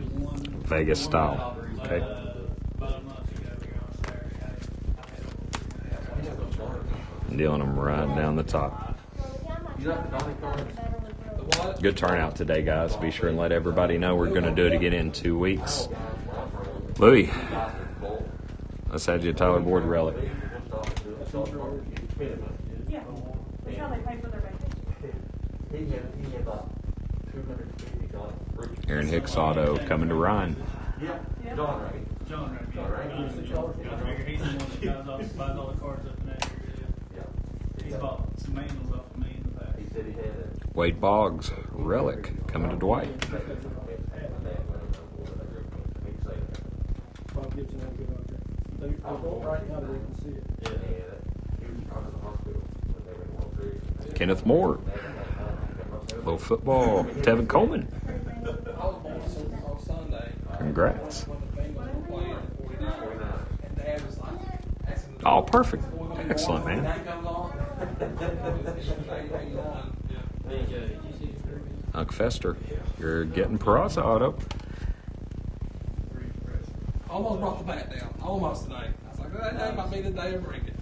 Vegas style. Okay? Dealing them right down the top. Good turnout today, guys. Be sure and let everybody know we're going to do it again in 2 weeks. Louis, let's add you a Tyler Boyd relic. Yeah, that's how they pay for their vacation. Aaron Hicks auto coming to Ryan. John right here. I figure he's the one that buys all the cards up in that area. He's bought some manuals off of me in the past. Wade Boggs, relic, coming to Dwight. Bob Gibson had a good idea. They don't right now, they can see it. Kenneth Moore. Little football. Tevin Coleman. I was born on Sunday. Congrats. When the Bengals were playing in 49. And Dad was like, asking me, Oh, perfect. Excellent, man. That comes on. Unc Fester, you're getting Peraza auto. Almost brought the bat down. Almost today. I was like, that might be the day of bring it.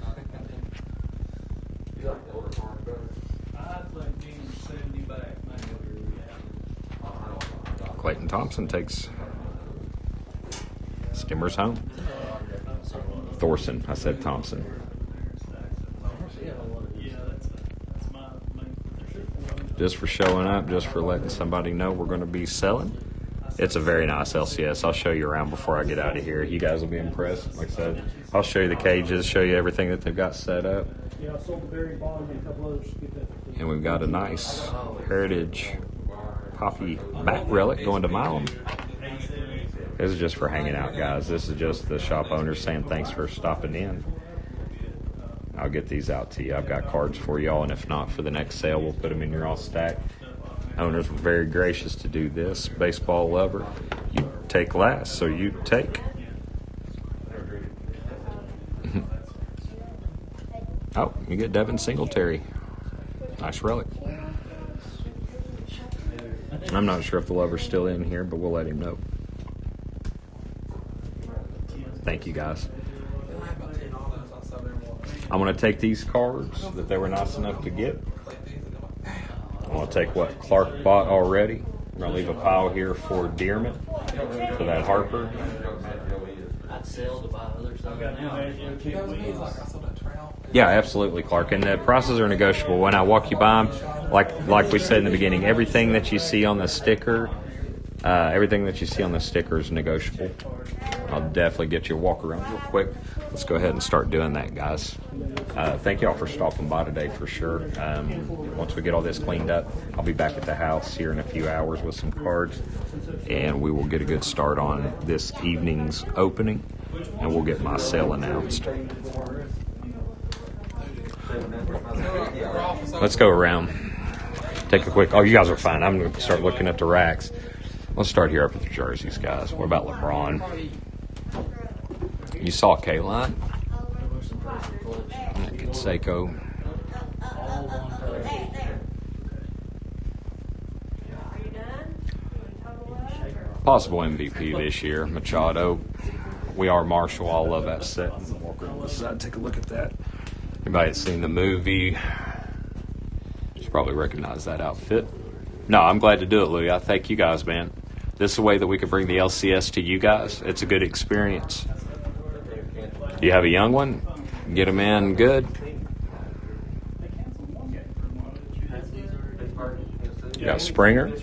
I'd like being 70 back, man. Clayton Thompson takes Stimmers home. Thorson, I said Thompson. Yeah, that's my main. Just for showing up, just for letting somebody know we're going to be selling. It's a very nice LCS. I'll show you around before I get out of here. You guys will be impressed. Like I said, I'll show you the cages, show you everything that they've got set up. Yeah, I sold the Barry Bond and a couple others to get that. And we've got a nice Heritage Poppy back relic going to Milam. This is just for hanging out, guys. This is just the shop owners saying thanks for stopping in. I'll get these out to you. I've got cards for y'all, and if not, for the next sale, we'll put them in your all stack. Owners were very gracious to do this. Baseball lover, you take last, so you take. Oh, you get Devin Singletary. Nice relic. I'm not sure if the lover's still in here, but we'll let him know. Thank you, guys. I'm going to take these cards that they were nice enough to get. I'm going to take what Clark bought already. I'm going to leave a pile here for Dearman, for that Harper. I'd sell to buy other stuff now. Yeah, absolutely, Clark. And the prices are negotiable. When I walk you by them, like we said in the beginning, everything that you see on the sticker, is negotiable. I'll definitely get you a walk around real quick. Let's go ahead and start doing that, guys. Thank y'all for stopping by today for sure. Once we get all this cleaned up, I'll be back at the house here in a few hours with some cards, and we will get a good start on this evening's opening, and we'll get my sale announced. Let's go around. Take a quick. Oh, you guys are fine. I'm going to start looking at the racks. Let's start here up with the jerseys, guys. What about LeBron? You saw K-Line. Seiko. Possible MVP this year, Machado. We are Marshall. I love that set. Walk around this side, take a look at that. Anybody that's seen the movie just probably recognize that outfit. No, I'm glad to do it, Louie. I thank you guys, man. This is a way that we can bring the LCS to you guys. It's a good experience. You have a young one, get them in good. You got Springer.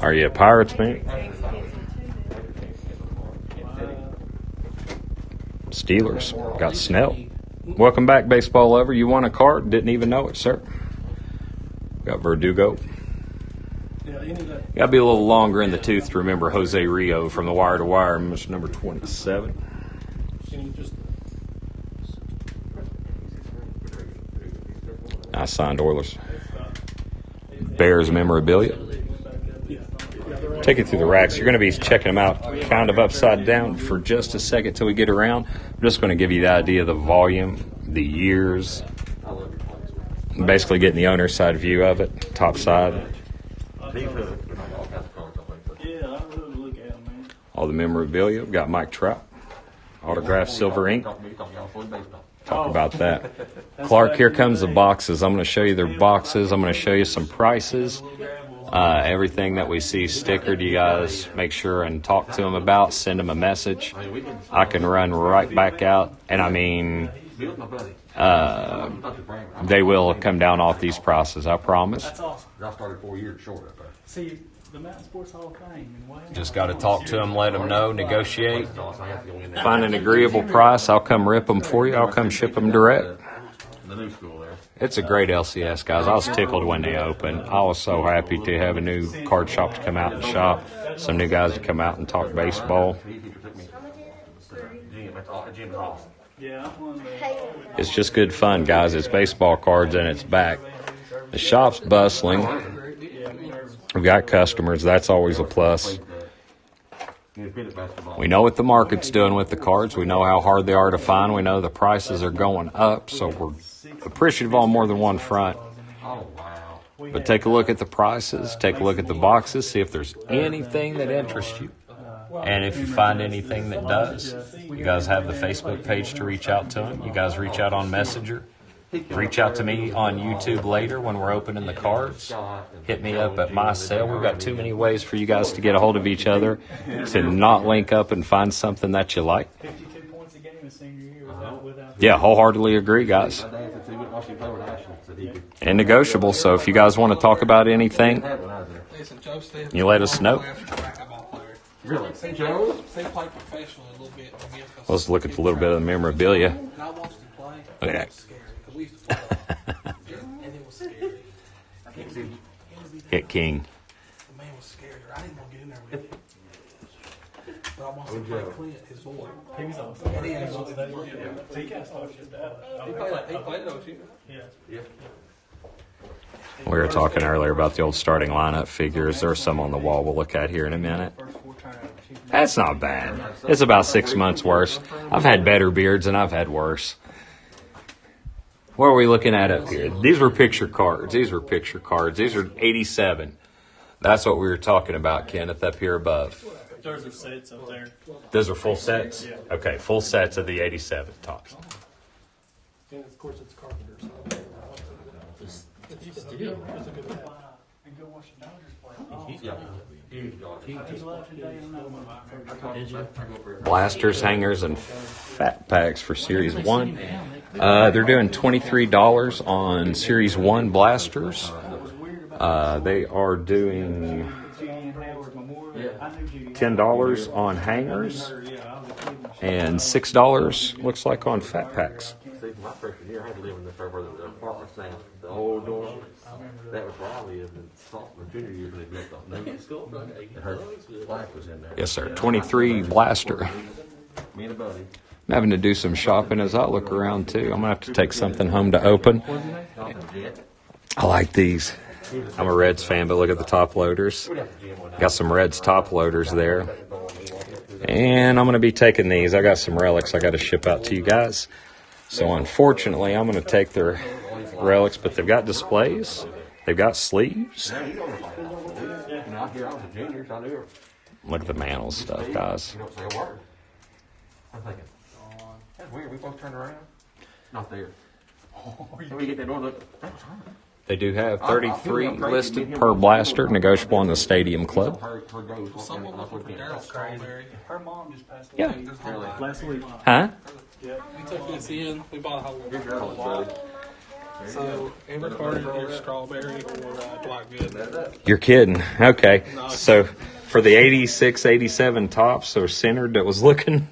Are you a Pirates fan? Steelers. Got Snell. Welcome back, baseball lover. You won a card? Didn't even know it, sir. Got Verdugo. Got to be a little longer in the tooth to remember Jose Rio from the Wire to Wire, number 27. I signed Oilers. Bears memorabilia. Take it through the racks. You're going to be checking them out kind of upside down for just a second till we get around. I'm just going to give you the idea of the volume, the years, basically getting the owner's side view of it, top side. All the memorabilia. We've got Mike Trout, autographed silver ink. Talk about that. Clark, here comes the boxes. I'm going to show you their boxes. I'm going to show you some prices. Everything that we see stickered, you guys make sure and talk to them about. Send them a message. I can run right back out. And, I mean, they will come down off these prices, I promise. That's awesome. I started 4 years short up there. See, the Mountain Sports Hall of Fame. And wow. Just got to talk to them, let them know, negotiate, find an agreeable price. I'll come rip them for you. I'll come ship them direct. The new school there. It's a great LCS, guys. I was tickled when they opened. I was so happy to have a new card shop to come out and shop. Some new guys to come out and talk baseball. Yeah, It's just good fun, guys. It's baseball cards and it's back. The shop's bustling. We've got customers. That's always a plus. We know what the market's doing with the cards. We know how hard they are to find. We know the prices are going up, so we're appreciative on more than one front. But take a look at the prices. Take a look at the boxes. See if there's anything that interests you. And if you find anything that does, you guys have the Facebook page to reach out to them. You guys reach out on Messenger. Reach out to me on YouTube later when we're opening the cards. Hit me up at my cell. We've got too many ways for you guys to get a hold of each other to not link up and find something that you like. 52 points a game in senior year without. Yeah, wholeheartedly agree, guys. And negotiable, so if you guys want to talk about anything, you let us know. Really? They play professionally a little bit. Let's look at a little bit of the memorabilia. And I watched him play. Look at that. It was scary. Because we used to play. And it was scary. Hit King. The man was scary. I didn't want to get in there with him. But I watched him play Clint, his boy. He was awesome. And he had He kind of started shit out. he played those, Yeah. We were talking earlier about the old starting lineup figures. There's some on the wall we'll look at here in a minute. That's not bad. It's about 6 months worse. I've had better beards and I've had worse. What are we looking at up here? These were picture cards. These are 87. That's what we were talking about, Kenneth, up here above. Those are sets up there. Those are full sets? Okay, full sets of the 87 tops. And of course, it's Carpenter's. And go watch the Dodgers play. Blasters, hangers, and fat packs for Series 1. They're doing $23 on Series 1 blasters. They are doing $10 on hangers and $6 looks like on fat packs. See, my freshman year, I had to live in the suburb the apartment stand, the old door. That was where I lived in sophomore, junior year when they built the new school. And her wife was in there. Yes, sir. 23 blaster. Me and a buddy. I'm having to do some shopping as I look around, too. I'm going to have to take something home to open. I like these. I'm a Reds fan, but look at the top loaders. Got some Reds top loaders there. And I'm going to be taking these. I got some relics I got to ship out to you guys. So unfortunately, I'm going to take their relics, but they've got displays. They've got sleeves. Look at the mantle stuff, guys. You don't say a word. I'm thinking, that's weird. We both turned around. Not there. So we get that door. Look, that was her. They do have 33 listed per blaster, negotiable in the Stadium Club. Someone looking for Daryl Strawberry. Her mom just passed Yeah. away last week. Huh? We took this in. We bought a whole So every card is Strawberry or Dwight Good. You're kidding. Okay. So for the 86, 87 tops or centered that was looking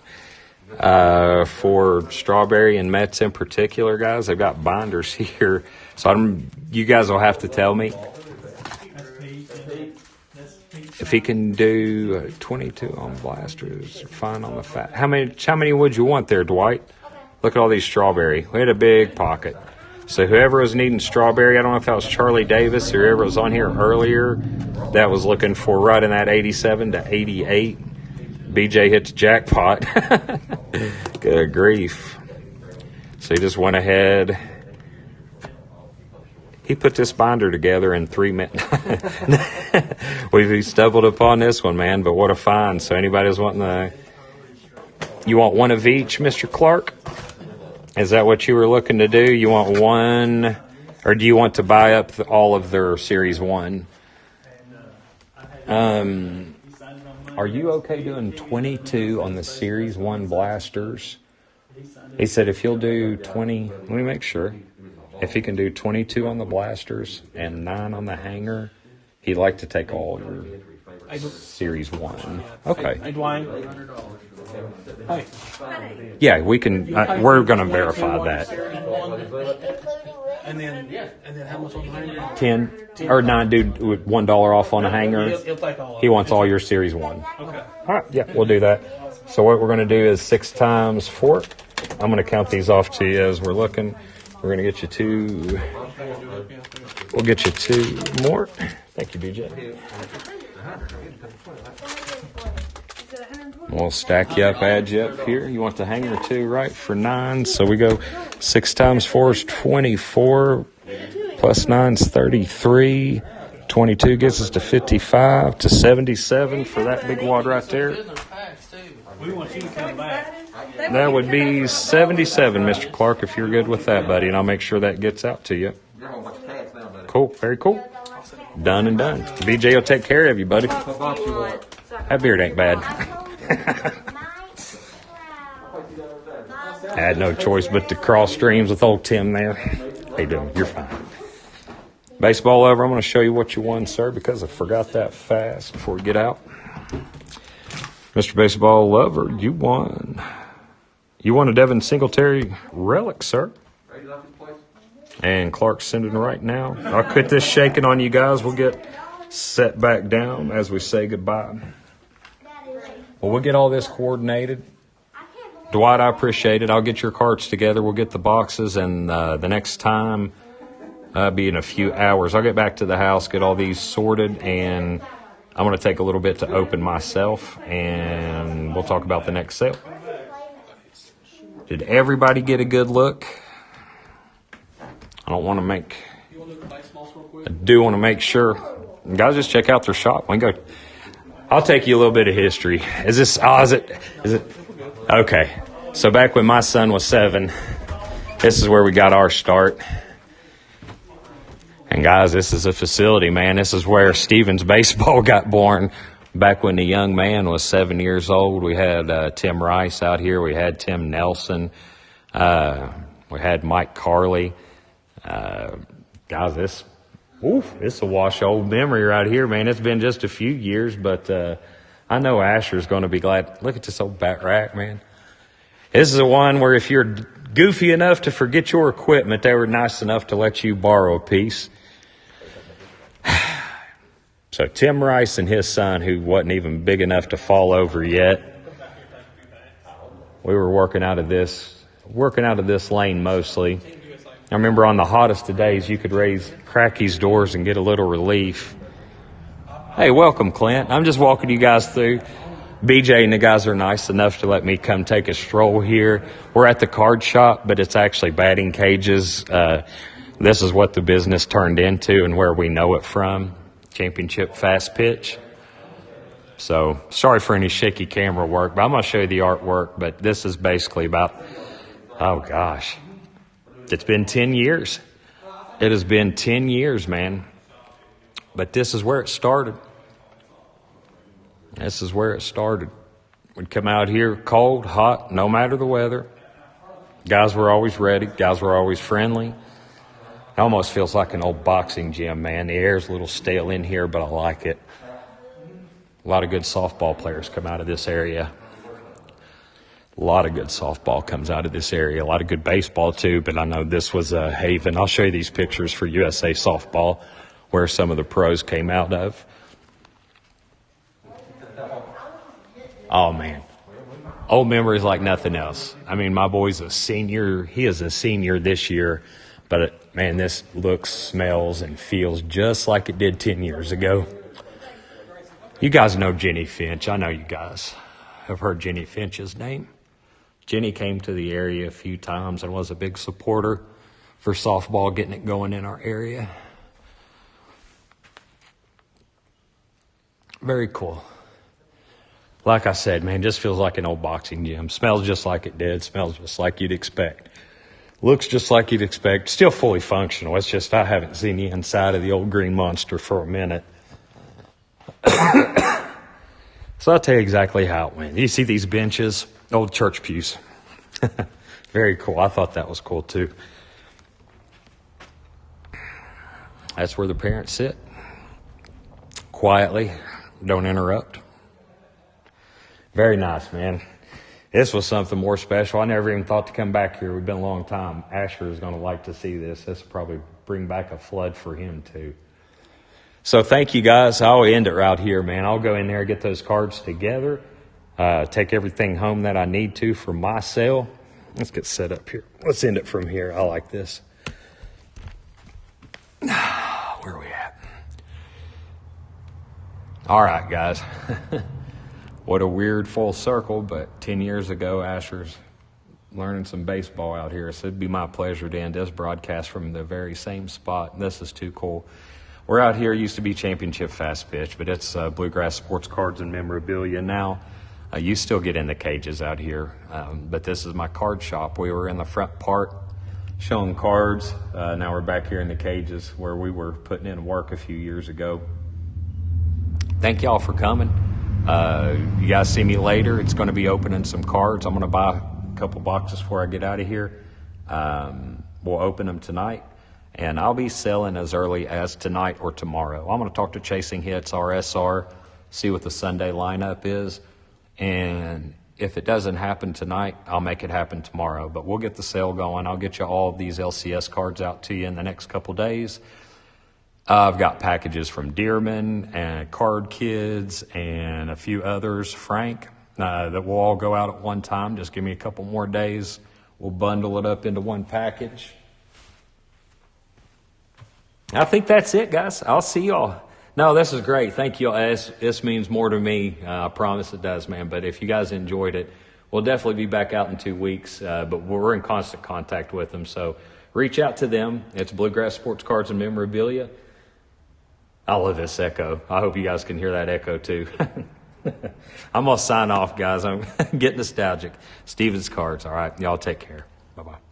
for Strawberry and Mets in particular, guys, they've got binders here. So you guys will have to tell me if he can do 22 on blasters, fine on the fat. How many would you want there, Dwight? Look at all these Strawberry. We had a big pocket. So whoever was needing Strawberry, I don't know if that was Charlie Davis or whoever was on here earlier that was looking for right in that 87 to 88. BJ hit the jackpot. Good grief. So he just went ahead. He put this binder together in 3 minutes. We stumbled upon this one, man, but what a find. So anybody's wanting you want one of each, Mr. Clark? Is that what you were looking to do? You want one, or do you want to buy up all of their Series 1? Are you okay doing 22 on the Series 1 blasters? He said if you'll do 20, let me make sure. If he can do 22 on the blasters and 9 on the hanger, He'd like to take all your Series 1. Okay. Hey, Dwayne. Hey. Yeah, we can. We're going to verify that. And then how much on the hanger? 10 or 9, dude, with $1 off on a hanger. He'll take all of He it. wants all your Series 1. Okay. All right, yeah, we'll do that. So what we're going to do is 6 times 4. I'm going to count these off to you as we're looking. We're going to get you 2. We'll get you 2 more. Thank you, BJ. We'll stack you up, add you up here. You want the hanger too, right? For 9. So we go 6 times 4 is 24. Plus 9 is 33. 22 gets us to 55 to 77 for that big wad right there. We want you to come back. That would be 77, Mr. Clark, if you're good with that, buddy. And I'll make sure that gets out to you. Cool. Very cool. Done and done. BJ will take care of you, buddy. That beard ain't bad. I had no choice but to cross streams with old Tim there. How you doing? You're fine. Baseball over. I'm going to show you what you won, sir, because I forgot that fast before we get out. Mr. Baseball Lover, you won. You won a Devin Singletary relic, sir. And Clark's sending right now. I'll quit this shaking on you guys. We'll get set back down as we say goodbye. Well, we'll get all this coordinated. Dwight, I appreciate it. I'll get your cards together. We'll get the boxes, and the next time be in a few hours. I'll get back to the house, get all these sorted, and I'm going to take a little bit to open myself, and we'll talk about the next sale. Did everybody get a good look? I don't want to make... I do want to make sure. Guys, just check out their shop. We can go... I'll take you a little bit of history. Is it? Okay. So back when my son was 7, this is where we got our start. And guys, this is a facility, man. This is where Stevens baseball got born. Back when the young man was 7 years old, we had Tim Rice out here. We had Tim Nelson. We had Mike Carley. Guys, this is a wash old memory right here, man. It's been just a few years, but I know Asher's going to be glad. Look at this old bat rack, man. This is the one where if you're goofy enough to forget your equipment, they were nice enough to let you borrow a piece. So Tim Rice and his son, who wasn't even big enough to fall over yet, we were working out of this lane mostly. I remember on the hottest of days, you could crack these doors and get a little relief. Hey, welcome, Clint. I'm just walking you guys through. BJ and the guys are nice enough to let me come take a stroll here. We're at the card shop, but it's actually batting cages. This is what the business turned into and where we know it from. Championship fast pitch. So sorry for any shaky camera work, but I'm going to show you the artwork. But this is basically about, oh gosh, it's been 10 years. It has been 10 years, man. But this is where it started. This is where it started. We'd come out here cold, hot, no matter the weather. Guys were always ready. Guys were always friendly. It almost feels like an old boxing gym, man. The air's a little stale in here, but I like it. A lot of good softball players come out of this area. A lot of good softball comes out of this area. A lot of good baseball, too, but I know this was a haven. I'll show you these pictures for USA Softball, where some of the pros came out of. Oh, man. Old memories like nothing else. I mean, my boy's a senior. He is a senior this year. But, man, this looks, smells, and feels just like it did 10 years ago. You guys know Jenny Finch. I know you guys have heard Jenny Finch's name. Jenny came to the area a few times and was a big supporter for softball, getting it going in our area. Very cool. Like I said, man, just feels like an old boxing gym. Smells just like it did. Smells just like you'd expect. Looks just like you'd expect. Still fully functional. It's just I haven't seen the inside of the old green monster for a minute. So I'll tell you exactly how it went. You see these benches? Old church pews. Very cool. I thought that was cool, too. That's where the parents sit. quietly. Don't interrupt. Very nice, man. This was something more special. I never even thought to come back here. We've been a long time. Asher is going to like to see this. This will probably bring back a flood for him, too. So thank you, guys. I'll end it right here, man. I'll go in there, get those cards together, take everything home that I need to for my sale. Let's get set up here. Let's end it from here. I like this. Where are we at? All right, guys. What a weird full circle, but 10 years ago, Asher's learning some baseball out here. So it'd be my pleasure to end this broadcast from the very same spot. This is too cool. We're out here, used to be Championship Fast Pitch, but it's Bluegrass Sports Cards and Memorabilia now. You still get in the cages out here, but this is my card shop. We were in the front part showing cards. Now we're back here in the cages where we were putting in work a few years ago. Thank y'all for coming. You guys see me later. It's going to be opening some cards. I'm going to buy a couple boxes before I get out of here. We'll open them tonight, and I'll be selling as early as tonight or tomorrow. I'm going to talk to Chasing Hits, RSR, see what the Sunday lineup is, and if it doesn't happen tonight, I'll make it happen tomorrow. But we'll get the sale going. I'll get you all of these LCS cards out to you in the next couple days. I've got packages from Dearman and Card Kids and a few others, Frank, that will all go out at one time. Just give me a couple more days. We'll bundle it up into one package. I think that's it, guys. I'll see y'all. No, this is great. Thank you. This means more to me. I promise it does, man. But if you guys enjoyed it, we'll definitely be back out in 2 weeks. But we're in constant contact with them. So reach out to them. It's Bluegrass Sports Cards and Memorabilia. I love this echo. I hope you guys can hear that echo too. I'm going to sign off, guys. I'm getting nostalgic. Steven's Cards. All right. Y'all take care. Bye-bye.